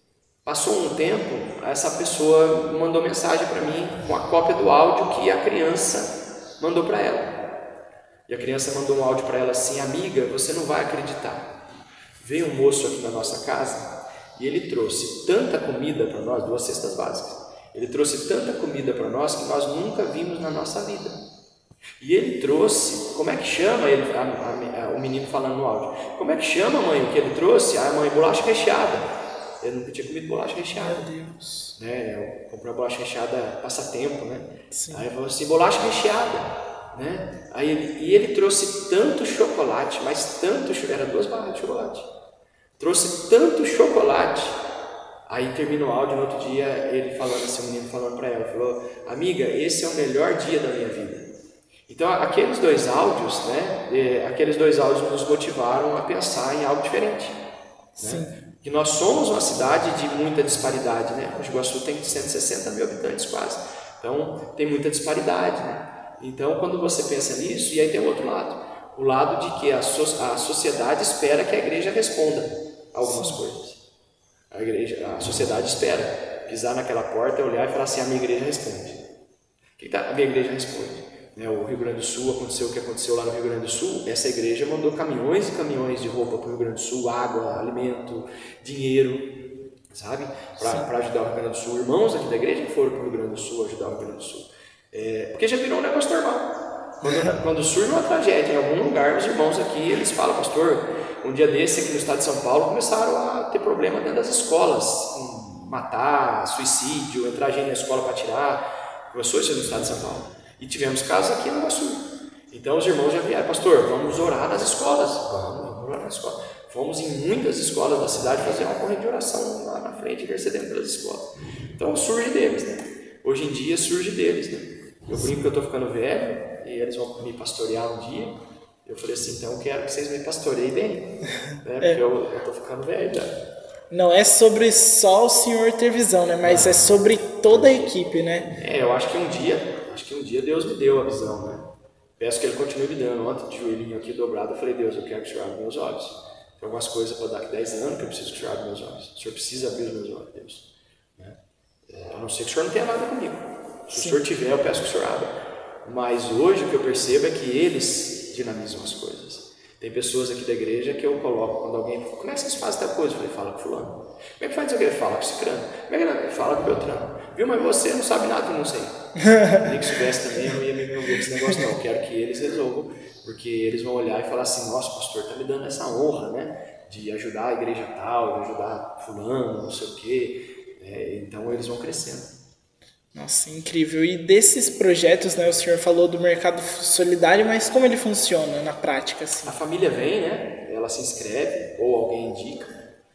passou um tempo, essa pessoa mandou mensagem para mim com a cópia do áudio que a criança mandou para ela. E a criança mandou um áudio para ela assim: amiga, você não vai acreditar. Veio um moço aqui na nossa casa e ele trouxe tanta comida para nós, 2 cestas básicas. Ele trouxe tanta comida para nós que nós nunca vimos na nossa vida. E ele trouxe, como é que chama ele, o menino falando no áudio, como é que chama, mãe, o que ele trouxe? Ah, mãe, bolacha recheada. Eu nunca tinha comido bolacha recheada. Meu Deus. Né? Eu comprei a bolacha recheada passatempo, né? Sim. Aí ele falou assim, bolacha recheada, né? E ele trouxe tanto chocolate, mas tanto, era 2 barras de chocolate. Trouxe tanto chocolate. Aí termina o áudio, no outro dia, ele falando assim, o menino falando para ela, falou: amiga, esse é o melhor dia da minha vida. Então, aqueles 2 áudios, né, aqueles 2 áudios nos motivaram a pensar em algo diferente. Né? Que nós somos uma cidade de muita disparidade, né? O Iguaçu tem 160 mil habitantes quase, então tem muita disparidade, né? Então, quando você pensa nisso, e aí tem o outro lado, o lado de que a sociedade espera que a igreja responda algumas coisas. A sociedade espera pisar naquela porta, olhar e falar assim: a minha igreja responde. A minha igreja responde. O Rio Grande do Sul, aconteceu o que aconteceu lá no Rio Grande do Sul, essa igreja mandou caminhões e caminhões de roupa para o Rio Grande do Sul, água, alimento, dinheiro, sabe? Para ajudar o Rio Grande do Sul. Irmãos aqui da igreja foram para o Rio Grande do Sul ajudar o Rio Grande do Sul. Porque já virou um negócio normal. Quando surge uma tragédia em algum lugar, os irmãos aqui, eles falam: pastor, um dia desse aqui no estado de São Paulo começaram a ter problema dentro das escolas, matar, suicídio, entrar gente na escola para tirar. Começou isso no estado de São Paulo. E tivemos casos aqui no Iguaçu. Então os irmãos já vieram: pastor, vamos orar nas escolas. Vamos orar nas escolas. Fomos em muitas escolas da cidade fazer uma corrente de oração lá na frente, intercedendo pelas escolas. Então surge deles, né? Hoje em dia surge deles, né? Eu brinco que eu estou ficando velho e eles vão me pastorear um dia. Eu falei assim: então eu quero que vocês me pastoreiem bem, né? Porque eu estou ficando velho já. Não é sobre só o senhor ter visão, né? Mas é sobre toda a equipe, né? Eu acho que um dia Deus me deu a visão, né? Peço que Ele continue me dando. Ontem, de joelhinho aqui dobrado, eu falei: Deus, eu quero que o Senhor abra meus olhos. Tem algumas coisas para daqui a 10 anos que eu preciso que o Senhor abra meus olhos. O Senhor precisa abrir os meus olhos, Deus. Né? A não ser que o Senhor não tenha nada comigo. Se o Senhor tiver, eu peço que o Senhor abra. Mas hoje o que eu percebo é que eles dinamizam as coisas. Tem pessoas aqui da igreja que eu coloco, quando alguém fala: como é que vocês fazem tal coisa? Eu falei: fala com fulano. Como é que faz isso aqui? Fala com cicrano. Como é que fala com Beltrano? Viu, mas você não sabe nada, eu não sei. Nem que soubesse também, eu não ia me envolver com esse negócio, não. Eu quero que eles resolvam, porque eles vão olhar e falar assim: nossa, pastor, está me dando essa honra, né? De ajudar a igreja tal, de ajudar fulano, não sei o quê. Então eles vão crescendo. Nossa, incrível. E desses projetos, né, o senhor falou do mercado solidário, mas como ele funciona na prática? Assim? A família vem, né? Ela se inscreve ou alguém indica.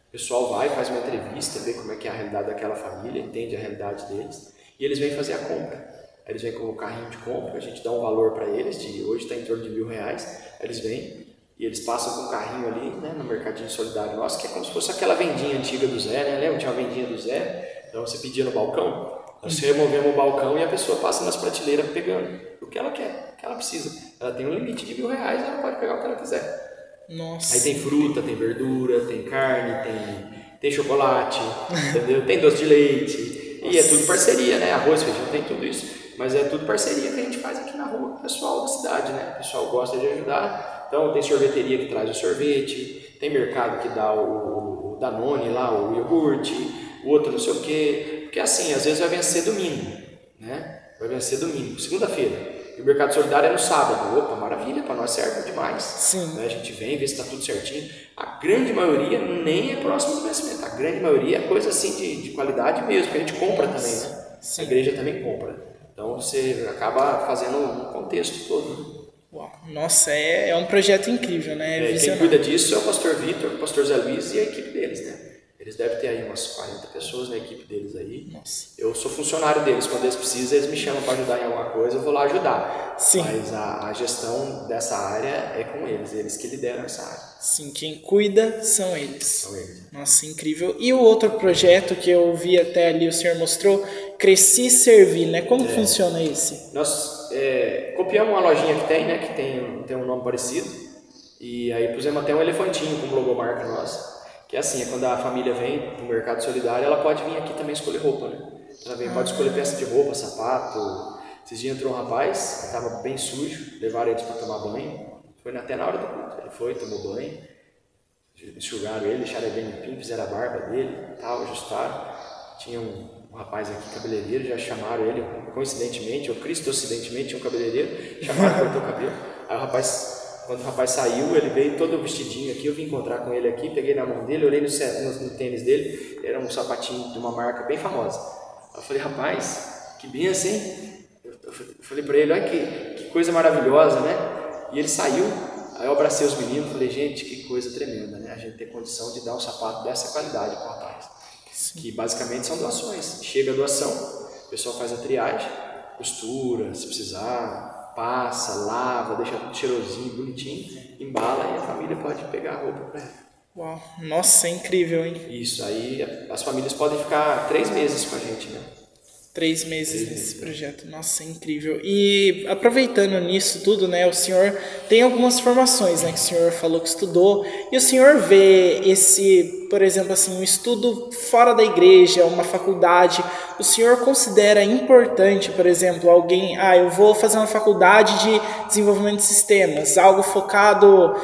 O pessoal vai, faz uma entrevista, vê como é que é a realidade daquela família, entende a realidade deles, e eles vêm fazer a compra. Aí eles vêm com o carrinho de compra, a gente dá um valor para eles, hoje está em torno de R$1.000, aí eles vêm e eles passam com o carrinho ali, né, no mercadinho solidário nosso, que é como se fosse aquela vendinha antiga do Zé, né? Lembra? Tinha uma vendinha do Zé, então você pedia no balcão, nós removemos o balcão e a pessoa passa nas prateleiras pegando o que ela quer, o que ela precisa. Ela tem um limite de R$1.000, ela pode pegar o que ela quiser. Nossa. Aí tem fruta, tem verdura, tem carne, tem chocolate, entendeu? Tem doce de leite. E é tudo parceria, né? Arroz, feijão, tem tudo isso. Mas é tudo parceria que a gente faz aqui na rua com o pessoal da cidade, né? O pessoal gosta de ajudar. Então tem sorveteria que traz o sorvete, tem mercado que dá o Danone lá, o iogurte, o outro não sei o quê. Porque assim, às vezes vai vencer domingo, né? Vai vencer domingo, segunda-feira. E o mercado solidário é no sábado. Opa, maravilha, para nós serve demais. Sim. Né? A gente vem, vê se está tudo certinho. A grande maioria nem é próximo do vencimento. A grande maioria é coisa assim de qualidade mesmo, que a gente compra também, né? Sim. A igreja também compra. Então você acaba fazendo um contexto todo. Uau. Nossa, é um projeto incrível, né? Quem cuida disso é o pastor Vitor, o pastor Zé Luiz e a equipe deles, né? Eles devem ter aí umas 40 pessoas na equipe deles aí. Nossa. Eu sou funcionário deles, quando eles precisam, eles me chamam para ajudar em alguma coisa, eu vou lá ajudar. Sim. Mas a gestão dessa área é com eles que lideram essa área. Sim, quem cuida são eles. São eles. Nossa, incrível. E o outro projeto que eu vi até ali, o senhor mostrou, Cresci e Servi, né? Como funciona esse? Nós copiamos uma lojinha que tem, né? Que tem um nome parecido. E aí pusemos até um elefantinho como logomarca nossa. Que é assim, quando a família vem para o mercado solidário, ela pode vir aqui também escolher roupa, né? Ela pode escolher peça de roupa, sapato. Esses dias entrou um rapaz, estava bem sujo, levaram eles para tomar banho. Foi até na hora do culto. Ele foi, tomou banho, enxugaram ele, deixaram ele bem limpinho, fizeram a barba dele, tal, ajustaram. Tinha um rapaz aqui, cabeleireiro, já chamaram ele, coincidentemente, ou cristocidentemente, tinha um cabeleireiro, chamaram, cortou o cabelo. Aí o rapaz... Quando o rapaz saiu, ele veio todo vestidinho aqui, eu vim encontrar com ele aqui, peguei na mão dele, olhei no tênis dele, era um sapatinho de uma marca bem famosa. Eu falei, rapaz, que benção, hein? Eu falei para ele, olha que coisa maravilhosa, né? E ele saiu, aí eu abracei os meninos, falei, gente, que coisa tremenda, né? A gente ter condição de dar um sapato dessa qualidade para o rapaz. Sim. Que basicamente são doações. Chega a doação, o pessoal faz a triagem, costura, se precisar... Passa, lava, deixa tudo cheirosinho, bonitinho, embala e a família pode pegar a roupa para ela. Uau, nossa, é incrível, hein? Isso, aí as famílias podem ficar 3 meses com a gente, né? 3 meses nesse projeto, nossa, é incrível. E aproveitando nisso tudo, né, o senhor tem algumas formações, né, que o senhor falou que estudou, e o senhor vê esse, por exemplo, assim, um estudo fora da igreja, uma faculdade, o senhor considera importante, por exemplo, alguém, eu vou fazer uma faculdade de desenvolvimento de sistemas, algo focado,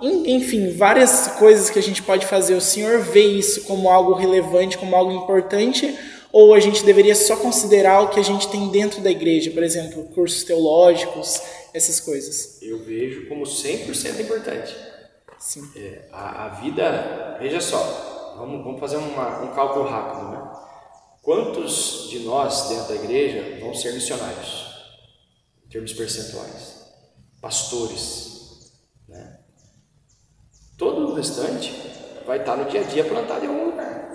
enfim, várias coisas que a gente pode fazer, o senhor vê isso como algo relevante, como algo importante, ou a gente deveria só considerar o que a gente tem dentro da igreja, por exemplo, cursos teológicos, essas coisas? Eu vejo como 100% importante. Sim. A vida, veja só, vamos fazer um cálculo rápido, né? Quantos de nós dentro da igreja vão ser missionários, em termos percentuais? Pastores, né? Todo o restante vai estar no dia a dia plantado em algum lugar,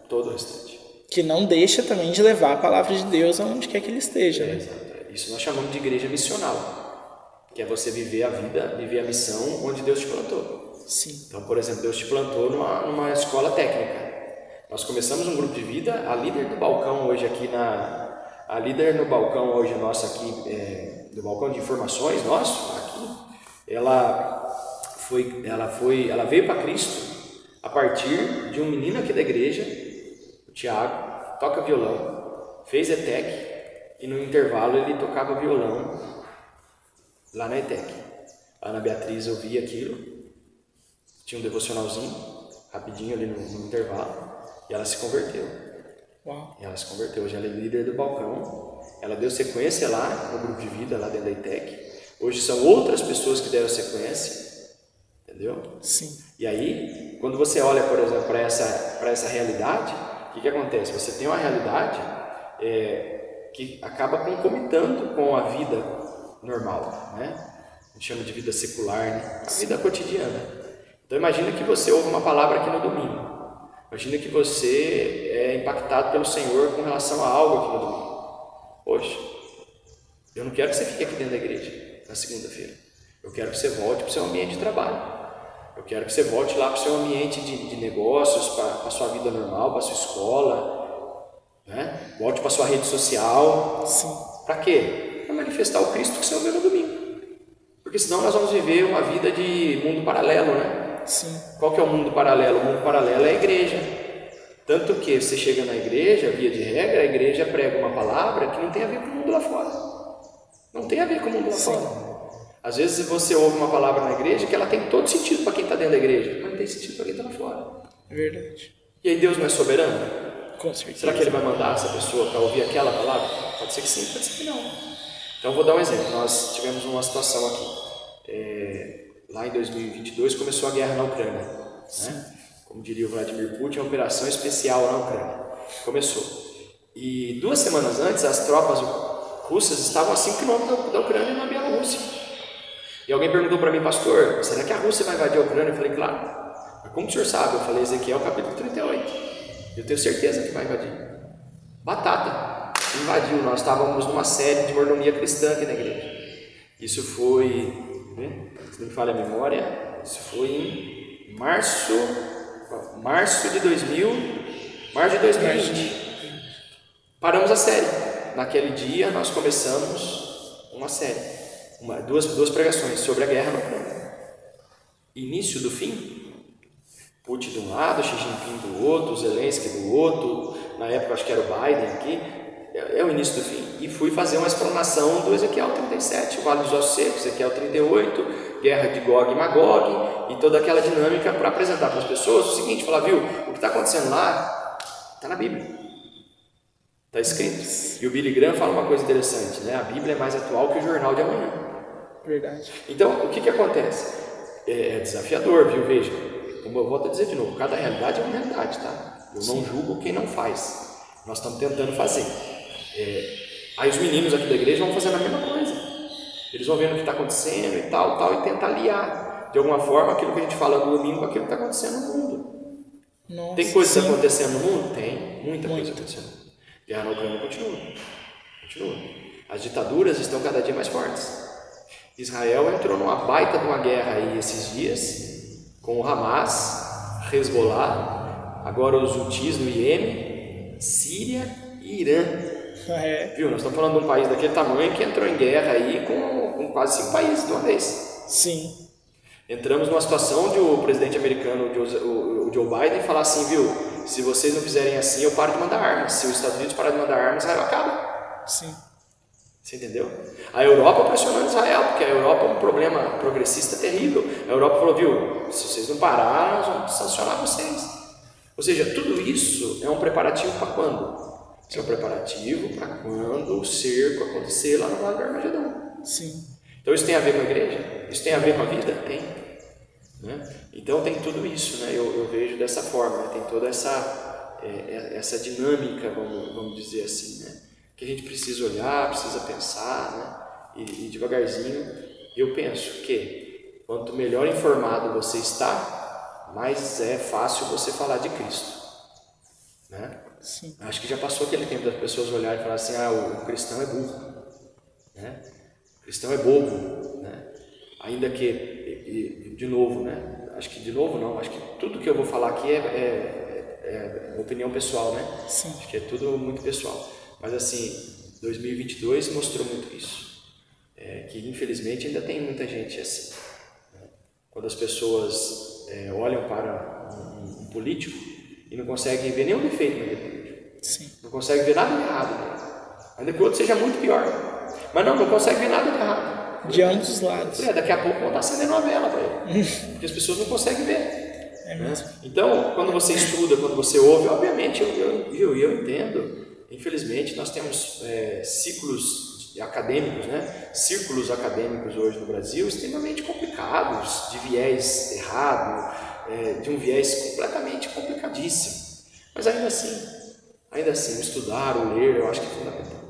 todo o restante. Que não deixa também de levar a palavra de Deus aonde quer que ele esteja. Né? Exato. Isso nós chamamos de igreja missional, que é você viver a vida, viver a missão onde Deus te plantou. Sim. Então, por exemplo, Deus te plantou numa escola técnica. Nós começamos um grupo de vida, a líder do balcão hoje aqui a líder no balcão hoje nosso aqui, do balcão de informações nosso, aqui, ela veio para Cristo a partir de um menino aqui da igreja, o Tiago, toca violão, fez ETEC e no intervalo ele tocava violão lá na ETEC. A Ana Beatriz ouvia aquilo, tinha um devocionalzinho, rapidinho ali no intervalo, e ela se converteu. Uau. E ela se converteu, hoje ela é líder do balcão, ela deu sequência lá no grupo de vida, lá dentro da ETEC. Hoje são outras pessoas que deram sequência, entendeu? Sim. E aí, quando você olha, por exemplo, para essa realidade, o que acontece? Você tem uma realidade que acaba concomitando com a vida normal, né? A gente chama de vida secular, né? A vida cotidiana. Então imagina que você ouve uma palavra aqui no domingo. Imagina que você é impactado pelo Senhor com relação a algo aqui no domingo. Poxa, eu não quero que você fique aqui dentro da igreja na segunda-feira. Eu quero que você volte para o seu ambiente de trabalho. Eu quero que você volte lá para o seu ambiente de negócios, para a sua vida normal, para a sua escola, né? Volte para a sua rede social. Sim. Para quê? Para manifestar o Cristo que você ouviu no domingo. Porque senão nós vamos viver uma vida de mundo paralelo, né? Sim. Qual que é o mundo paralelo? O mundo paralelo é a igreja. Tanto que você chega na igreja, via de regra, a igreja prega uma palavra que não tem a ver com o mundo lá fora. Não tem a ver com o mundo lá fora. Às vezes você ouve uma palavra na igreja que ela tem todo sentido para quem está dentro da igreja, mas não tem sentido para quem está lá fora. É verdade. E aí Deus não é soberano? Com certeza. Será que Ele vai mandar essa pessoa para ouvir aquela palavra? Pode ser que sim, pode ser que não. Então eu vou dar um exemplo. Nós tivemos uma situação aqui. Lá em 2022 começou a guerra na Ucrânia. Né? Como diria o Vladimir Putin, a operação especial na Ucrânia. Começou. E 2 semanas antes, as tropas russas estavam a 5 km da Ucrânia na Bielorrússia. E alguém perguntou para mim, pastor, será que a Rússia vai invadir a Ucrânia? Eu falei, claro. Mas como o senhor sabe? Eu falei Ezequiel capítulo 38. Eu tenho certeza que vai invadir. Batata. Invadiu. Nós estávamos numa série de mordomia cristã aqui na igreja. Isso foi, se não me falha a memória, isso foi em março de 2020. Paramos a série. Naquele dia nós começamos uma série, duas pregações sobre a guerra na Ucrânia. Início do fim. Putin de um lado, Xi Jinping do outro, Zelensky do outro, na época acho que era o Biden aqui, é o início do fim. E fui fazer uma explanação do Ezequiel 37, o Vale dos Ossos Secos, Ezequiel 38, Guerra de Gog e Magog, e toda aquela dinâmica para apresentar para as pessoas o seguinte, falar, viu, o que está acontecendo lá está na Bíblia, está escrito. E o Billy Graham fala uma coisa interessante, né? A Bíblia é mais atual que o jornal de amanhã. Verdade. Então, o que acontece? É desafiador, viu? Veja, como eu volto a dizer de novo, cada realidade é uma realidade, tá? Eu não julgo quem não faz. Nós estamos tentando fazer. Aí os meninos aqui da igreja vão fazendo a mesma coisa. Eles vão vendo o que está acontecendo e tal, e tentar aliar, de alguma forma, aquilo que a gente fala no domingo com aquilo que está acontecendo no mundo. Nossa, tem coisas acontecendo no mundo? Tem, muita coisa acontecendo. A guerra na Ucrânia continua. As ditaduras estão cada dia mais fortes. Israel entrou numa baita de uma guerra aí esses dias, com o Hamas, Hezbollah, agora os Houthis no Iêmen, Síria e Irã. Viu? Nós estamos falando de um país daquele tamanho que entrou em guerra aí com quase 5 países de uma vez. Sim. Entramos numa situação onde o presidente americano, o Joe Biden, falar assim, viu, se vocês não fizerem assim, eu paro de mandar armas. Se os Estados Unidos parar de mandar armas, Israel acaba. Sim. Você entendeu? A Europa pressionando Israel, porque a Europa é um problema progressista terrível. A Europa falou, viu, se vocês não pararem, nós vamos sancionar vocês. Ou seja, tudo isso é um preparativo para quando? Isso é um preparativo para quando o cerco acontecer lá no Vale do Armagedon. Sim. Então isso tem a ver com a igreja? Isso tem a ver com a vida? Tem. Né? Então tem tudo isso, né? Eu vejo dessa forma, né? Tem toda essa dinâmica, vamos dizer assim, né? Que a gente precisa olhar, precisa pensar, né? E devagarzinho, eu penso que quanto melhor informado você está, mais é fácil você falar de Cristo, né? Sim. Acho que já passou aquele tempo das pessoas olharem e falar assim, o cristão é burro, né? O cristão é bobo, né? Ainda que, de novo, né? Acho que de novo não, acho que tudo que eu vou falar aqui é opinião pessoal, né? Sim. Acho que é tudo muito pessoal. Mas assim, 2022 mostrou muito isso, que infelizmente ainda tem muita gente assim, né? Quando as pessoas olham para um político e não conseguem ver nenhum defeito naquele político, Sim. não conseguem ver nada de errado nele, ainda que o outro seja muito pior, mas não consegue ver nada de errado. De ambos os lados. Daqui a pouco vão estar acendendo uma vela para ele, porque as pessoas não conseguem ver. Mesmo. Então, quando você estuda, quando você ouve, obviamente eu entendo. Infelizmente, nós temos ciclos acadêmicos, né? Círculos acadêmicos hoje no Brasil extremamente complicados, de viés errado, de um viés completamente complicadíssimo. Mas ainda assim, estudar, o ler, eu acho que é fundamental.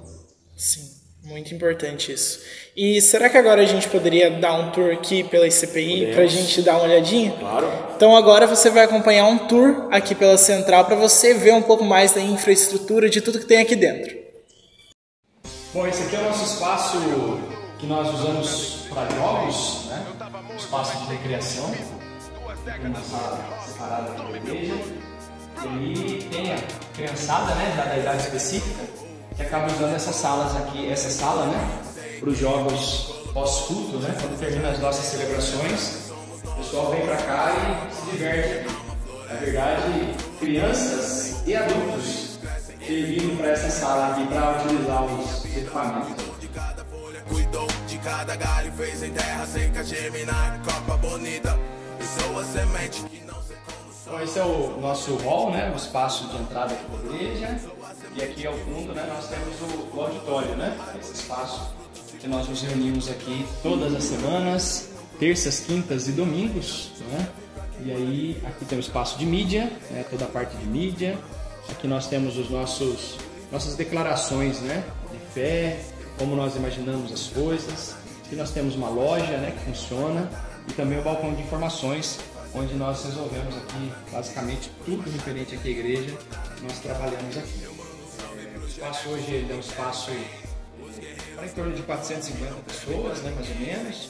Sim, muito importante isso. E será que agora a gente poderia dar um tour aqui pela ICPI para a gente dar uma olhadinha? Claro. Então agora você vai acompanhar um tour aqui pela Central para você ver um pouco mais da infraestrutura, de tudo que tem aqui dentro. Bom, esse aqui é o nosso espaço que nós usamos para jogos, né? Um espaço de recreação. Tem uma sala separada aqui da igreja. E aí tem a criançada, né, já da idade específica, que acaba usando essas salas aqui, essa sala, né, para os jogos pós-culto, né, quando termina as nossas celebrações, o pessoal vem para cá e se diverte. Na verdade, crianças e adultos vindo para essa sala aqui para utilizar os equipamentos. Cuidou de cada galho, fez em terra seca germinar, copa bonita, eu sou a semente que não sei como sou. Então esse é o nosso hall, né, o espaço de entrada aqui da igreja, e aqui ao fundo, né, nós temos o auditório, né, esse espaço que nós nos reunimos aqui todas as semanas, terças, quintas e domingos, né, e aí aqui tem o espaço de mídia, né, toda a parte de mídia, aqui nós temos os nossas declarações, né, de fé, como nós imaginamos as coisas. Aqui nós temos uma loja, né, que funciona, e também o balcão de informações, onde nós resolvemos aqui basicamente tudo referente aqui à igreja, nós trabalhamos aqui. O espaço hoje ele é um espaço para em torno de 450 pessoas, né, mais ou menos.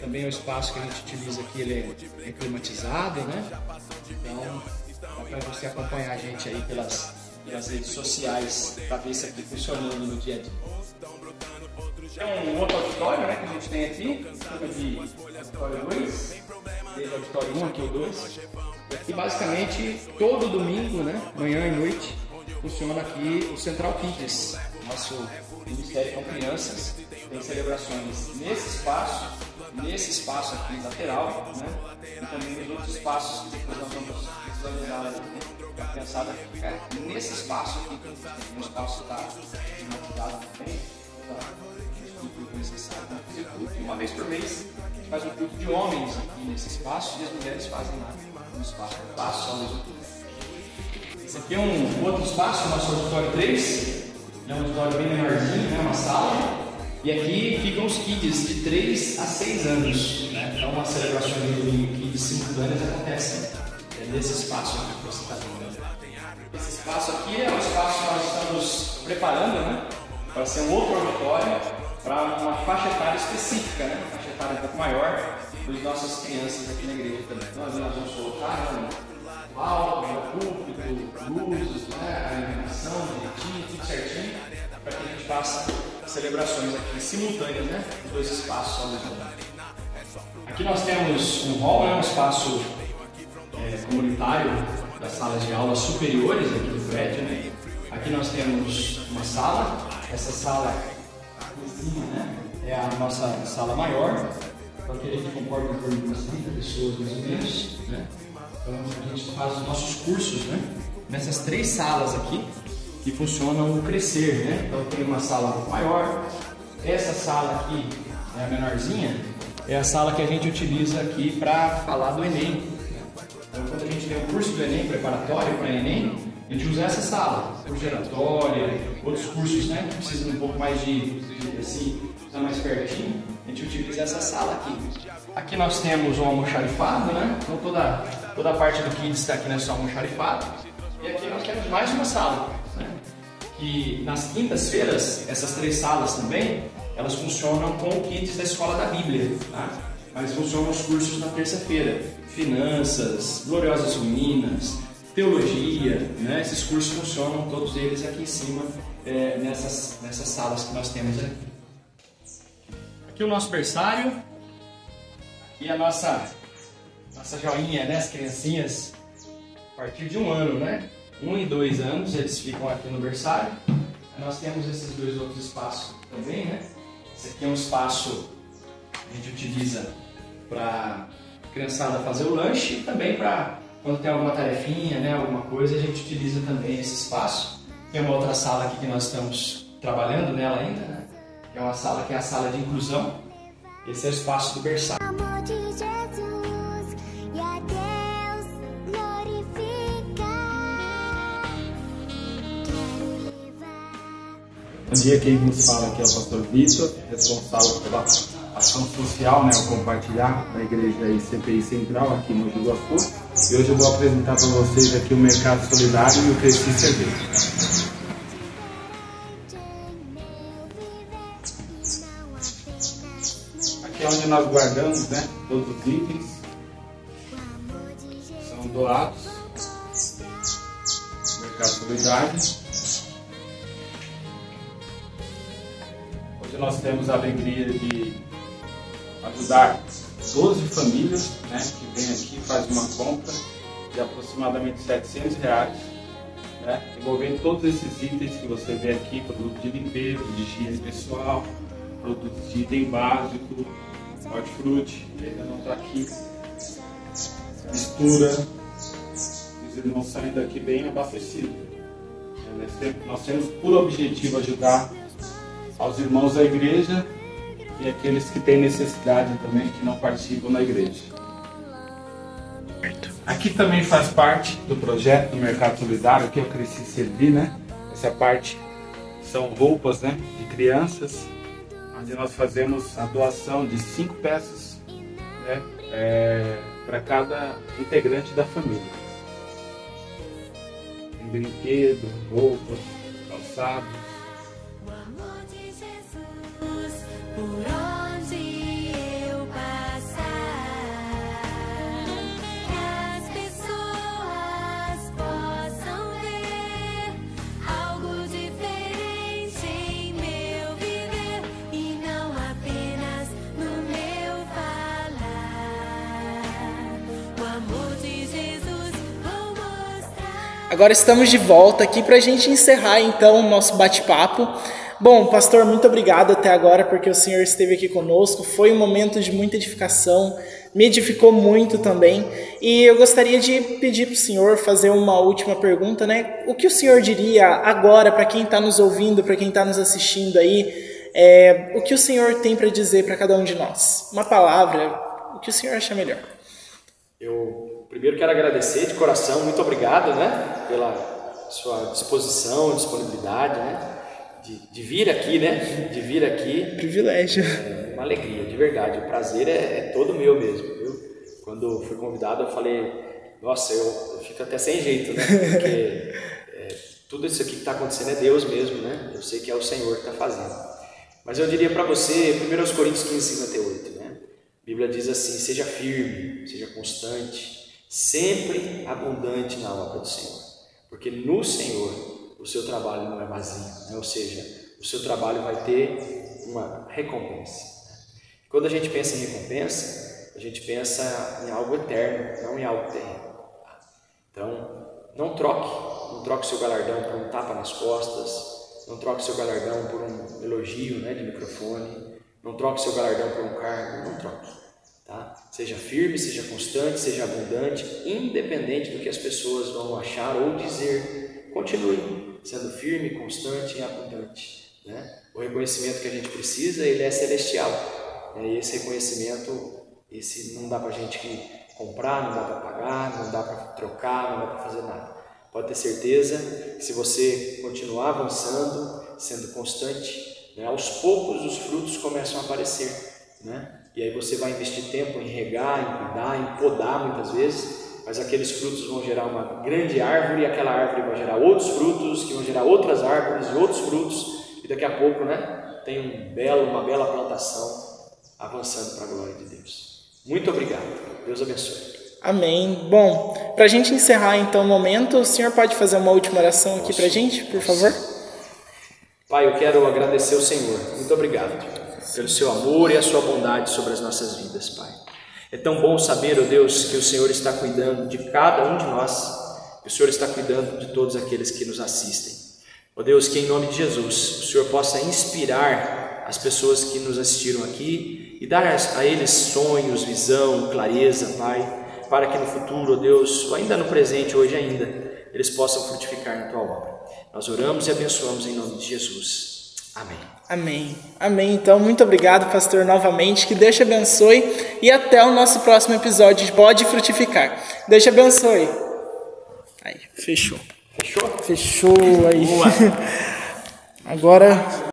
Também o espaço que a gente utiliza aqui ele é climatizado, né? Então dá para você acompanhar a gente aí pelas redes sociais para ver isso aqui funcionando no dia a dia. É um outro auditório, né, que a gente tem aqui, chama de auditório 2, desde o auditório 1 aqui o 2. E aqui basicamente todo domingo, né, manhã e noite, funciona aqui o Central Kids, nosso Ministério com Crianças. Tem celebrações nesse espaço aqui lateral, né, e também nos outros espaços que depois nós vamos visualizar, né, a criançada fica nesse espaço aqui, o espaço está climatizado também. Uma vez por mês, a gente faz um culto de homens aqui nesse espaço e as mulheres fazem lá no espaço só mesmo culto. Esse aqui é um outro espaço, nosso auditório 3, é um auditório bem menorzinho, né, uma sala, e aqui ficam os kids de 3 a 6 anos, né? Então as celebrações do domingo aqui de 5 anos acontecem nesse espaço aqui que você está vendo. Esse espaço aqui é um espaço que nós estamos preparando, né, para ser um outro auditório, para uma faixa etária específica, né? Uma faixa etária um pouco maior das nossas crianças aqui na igreja também. Então, nós vamos colocar o álcool, o púlpito, luzes, né? A iluminação, direitinho, tudo certinho, para que a gente faça celebrações aqui simultâneas, né? Os dois espaços ao mesmo tempo. Aqui nós temos um hall, né? Um espaço comunitário das salas de aula superiores aqui do prédio, né? Aqui nós temos uma sala, essa sala né, é a nossa sala maior, então aqui a gente comporta em torno de umas 30 pessoas mais ou menos, né? Então a gente faz os nossos cursos, né, nessas 3 salas aqui que funcionam o Crescer, né? Então tem uma sala maior, essa sala aqui é a menorzinha, é a sala que a gente utiliza aqui para falar do Enem, né? Então quando a gente tem o curso do Enem, preparatório para Enem, a gente usa essa sala, curso geratória, outros cursos, né, que precisam um pouco mais de assim, estar mais pertinho, a gente utiliza essa sala aqui. Aqui nós temos um almoxarifado, né, então toda a parte do Kids está aqui nesse almoxarifado. E aqui nós temos mais uma sala, né, que nas quintas-feiras, essas 3 salas também, elas funcionam com o Kids da Escola da Bíblia, tá? Mas funcionam os cursos na terça-feira, finanças, gloriosas ruínas, teologia, né? Esses cursos funcionam todos eles aqui em cima, nessas salas que nós temos aqui. Aqui o nosso berçário, aqui a nossa joinha, né? As criancinhas a partir de 1 ano, né? 1 e 2 anos eles ficam aqui no berçário. Nós temos esses 2 outros espaços também, né? Esse aqui é um espaço que a gente utiliza para a criançada fazer o lanche e também para quando tem alguma tarefinha, né, alguma coisa, a gente utiliza também esse espaço. Tem uma outra sala aqui que nós estamos trabalhando nela ainda, né? É uma sala que é a sala de inclusão. Esse é o espaço do berçário. Amor de Jesus, e a Deus glorificar. Quero levar. Bom dia, quem nos fala aqui é o pastor Vitor, responsável pela ação social, né, o compartilhar da igreja ICPI Central aqui no Rio Iguaçu. E hoje eu vou apresentar para vocês aqui o Mercado Solidário e o Cresci Cerveja. Aqui é onde nós guardamos, né, todos os itens são doados. Mercado Solidário. Hoje nós temos a alegria de ajudar 12 famílias, né, que vêm aqui e fazem uma compra de aproximadamente R$700, né, envolvendo todos esses itens que você vê aqui, produto de limpeza, de higiene pessoal, produtos de item básico, hortifruti, ainda não está aqui, mistura, os irmãos saindo daqui bem abastecidos. Nós temos por objetivo ajudar aos irmãos da igreja e aqueles que têm necessidade também, que não participam da igreja. Aqui também faz parte do projeto do Mercado Solidário, que eu cresci servir, né? Essa parte são roupas, né, de crianças, onde nós fazemos a doação de 5 peças, né, para cada integrante da família. Tem brinquedo, roupas, calçados. O amor de Jesus, por onde eu passar, que as pessoas possam ver algo diferente em meu viver e não apenas no meu falar. O amor de Jesus vou mostrar. Agora estamos de volta aqui para a gente encerrar então o nosso bate-papo. Bom, pastor, muito obrigado até agora porque o senhor esteve aqui conosco. Foi um momento de muita edificação, me edificou muito também. E eu gostaria de pedir para o senhor fazer uma última pergunta, né? O que o senhor diria agora para quem está nos ouvindo, para quem está nos assistindo aí? O que o senhor tem para dizer para cada um de nós? Uma palavra, o que o senhor acha melhor? Eu primeiro quero agradecer de coração, muito obrigado, né, pela sua disposição, disponibilidade, né, de vir aqui, né, de vir aqui. Privilégio. É uma alegria, de verdade, o prazer é todo meu mesmo, viu? Quando fui convidado eu falei, nossa, eu fico até sem jeito, né, porque tudo isso aqui que está acontecendo é Deus mesmo, né, eu sei que é o Senhor que está fazendo. Mas eu diria para você, 1 Coríntios 15:58, né, a Bíblia diz assim, seja firme, seja constante, sempre abundante na obra do Senhor, porque no Senhor o seu trabalho não é vazio, né? Ou seja, o seu trabalho vai ter uma recompensa. Quando a gente pensa em recompensa, a gente pensa em algo eterno, não em algo terreno. Então, não troque seu galardão por um tapa nas costas, não troque seu galardão por um elogio, né, de microfone, não troque seu galardão por um cargo, não troque. Tá? Seja firme, seja constante, seja abundante, independente do que as pessoas vão achar ou dizer, continue sendo firme, constante e abundante, né? O reconhecimento que a gente precisa, ele é celestial, né? E esse reconhecimento, esse não dá para a gente comprar, não dá para pagar, não dá para trocar, não dá para fazer nada. Pode ter certeza que se você continuar avançando, sendo constante, né, aos poucos os frutos começam a aparecer, né? E aí você vai investir tempo em regar, em cuidar, em podar muitas vezes, mas aqueles frutos vão gerar uma grande árvore, e aquela árvore vai gerar outros frutos, que vão gerar outras árvores e outros frutos, e daqui a pouco, né, tem uma bela plantação avançando para a glória de Deus. Muito obrigado. Deus abençoe. Amém. Bom, para a gente encerrar então o momento, o senhor pode fazer uma última oração aqui para a gente, por favor? Pai, eu quero agradecer ao Senhor. Muito obrigado pelo seu amor e a sua bondade sobre as nossas vidas, Pai. É tão bom saber, ó Deus, que o Senhor está cuidando de cada um de nós, que o Senhor está cuidando de todos aqueles que nos assistem. Ó Deus, que em nome de Jesus o Senhor possa inspirar as pessoas que nos assistiram aqui e dar a eles sonhos, visão, clareza, Pai, para que no futuro, ó Deus, ou ainda no presente, hoje ainda, eles possam frutificar na Tua obra. Nós oramos e abençoamos em nome de Jesus. Amém. Amém. Amém. Então, muito obrigado, pastor, novamente. Que Deus te abençoe e até o nosso próximo episódio de Pode Frutificar. Deus te abençoe. Aí, fechou. Fechou? Fechou aí. Agora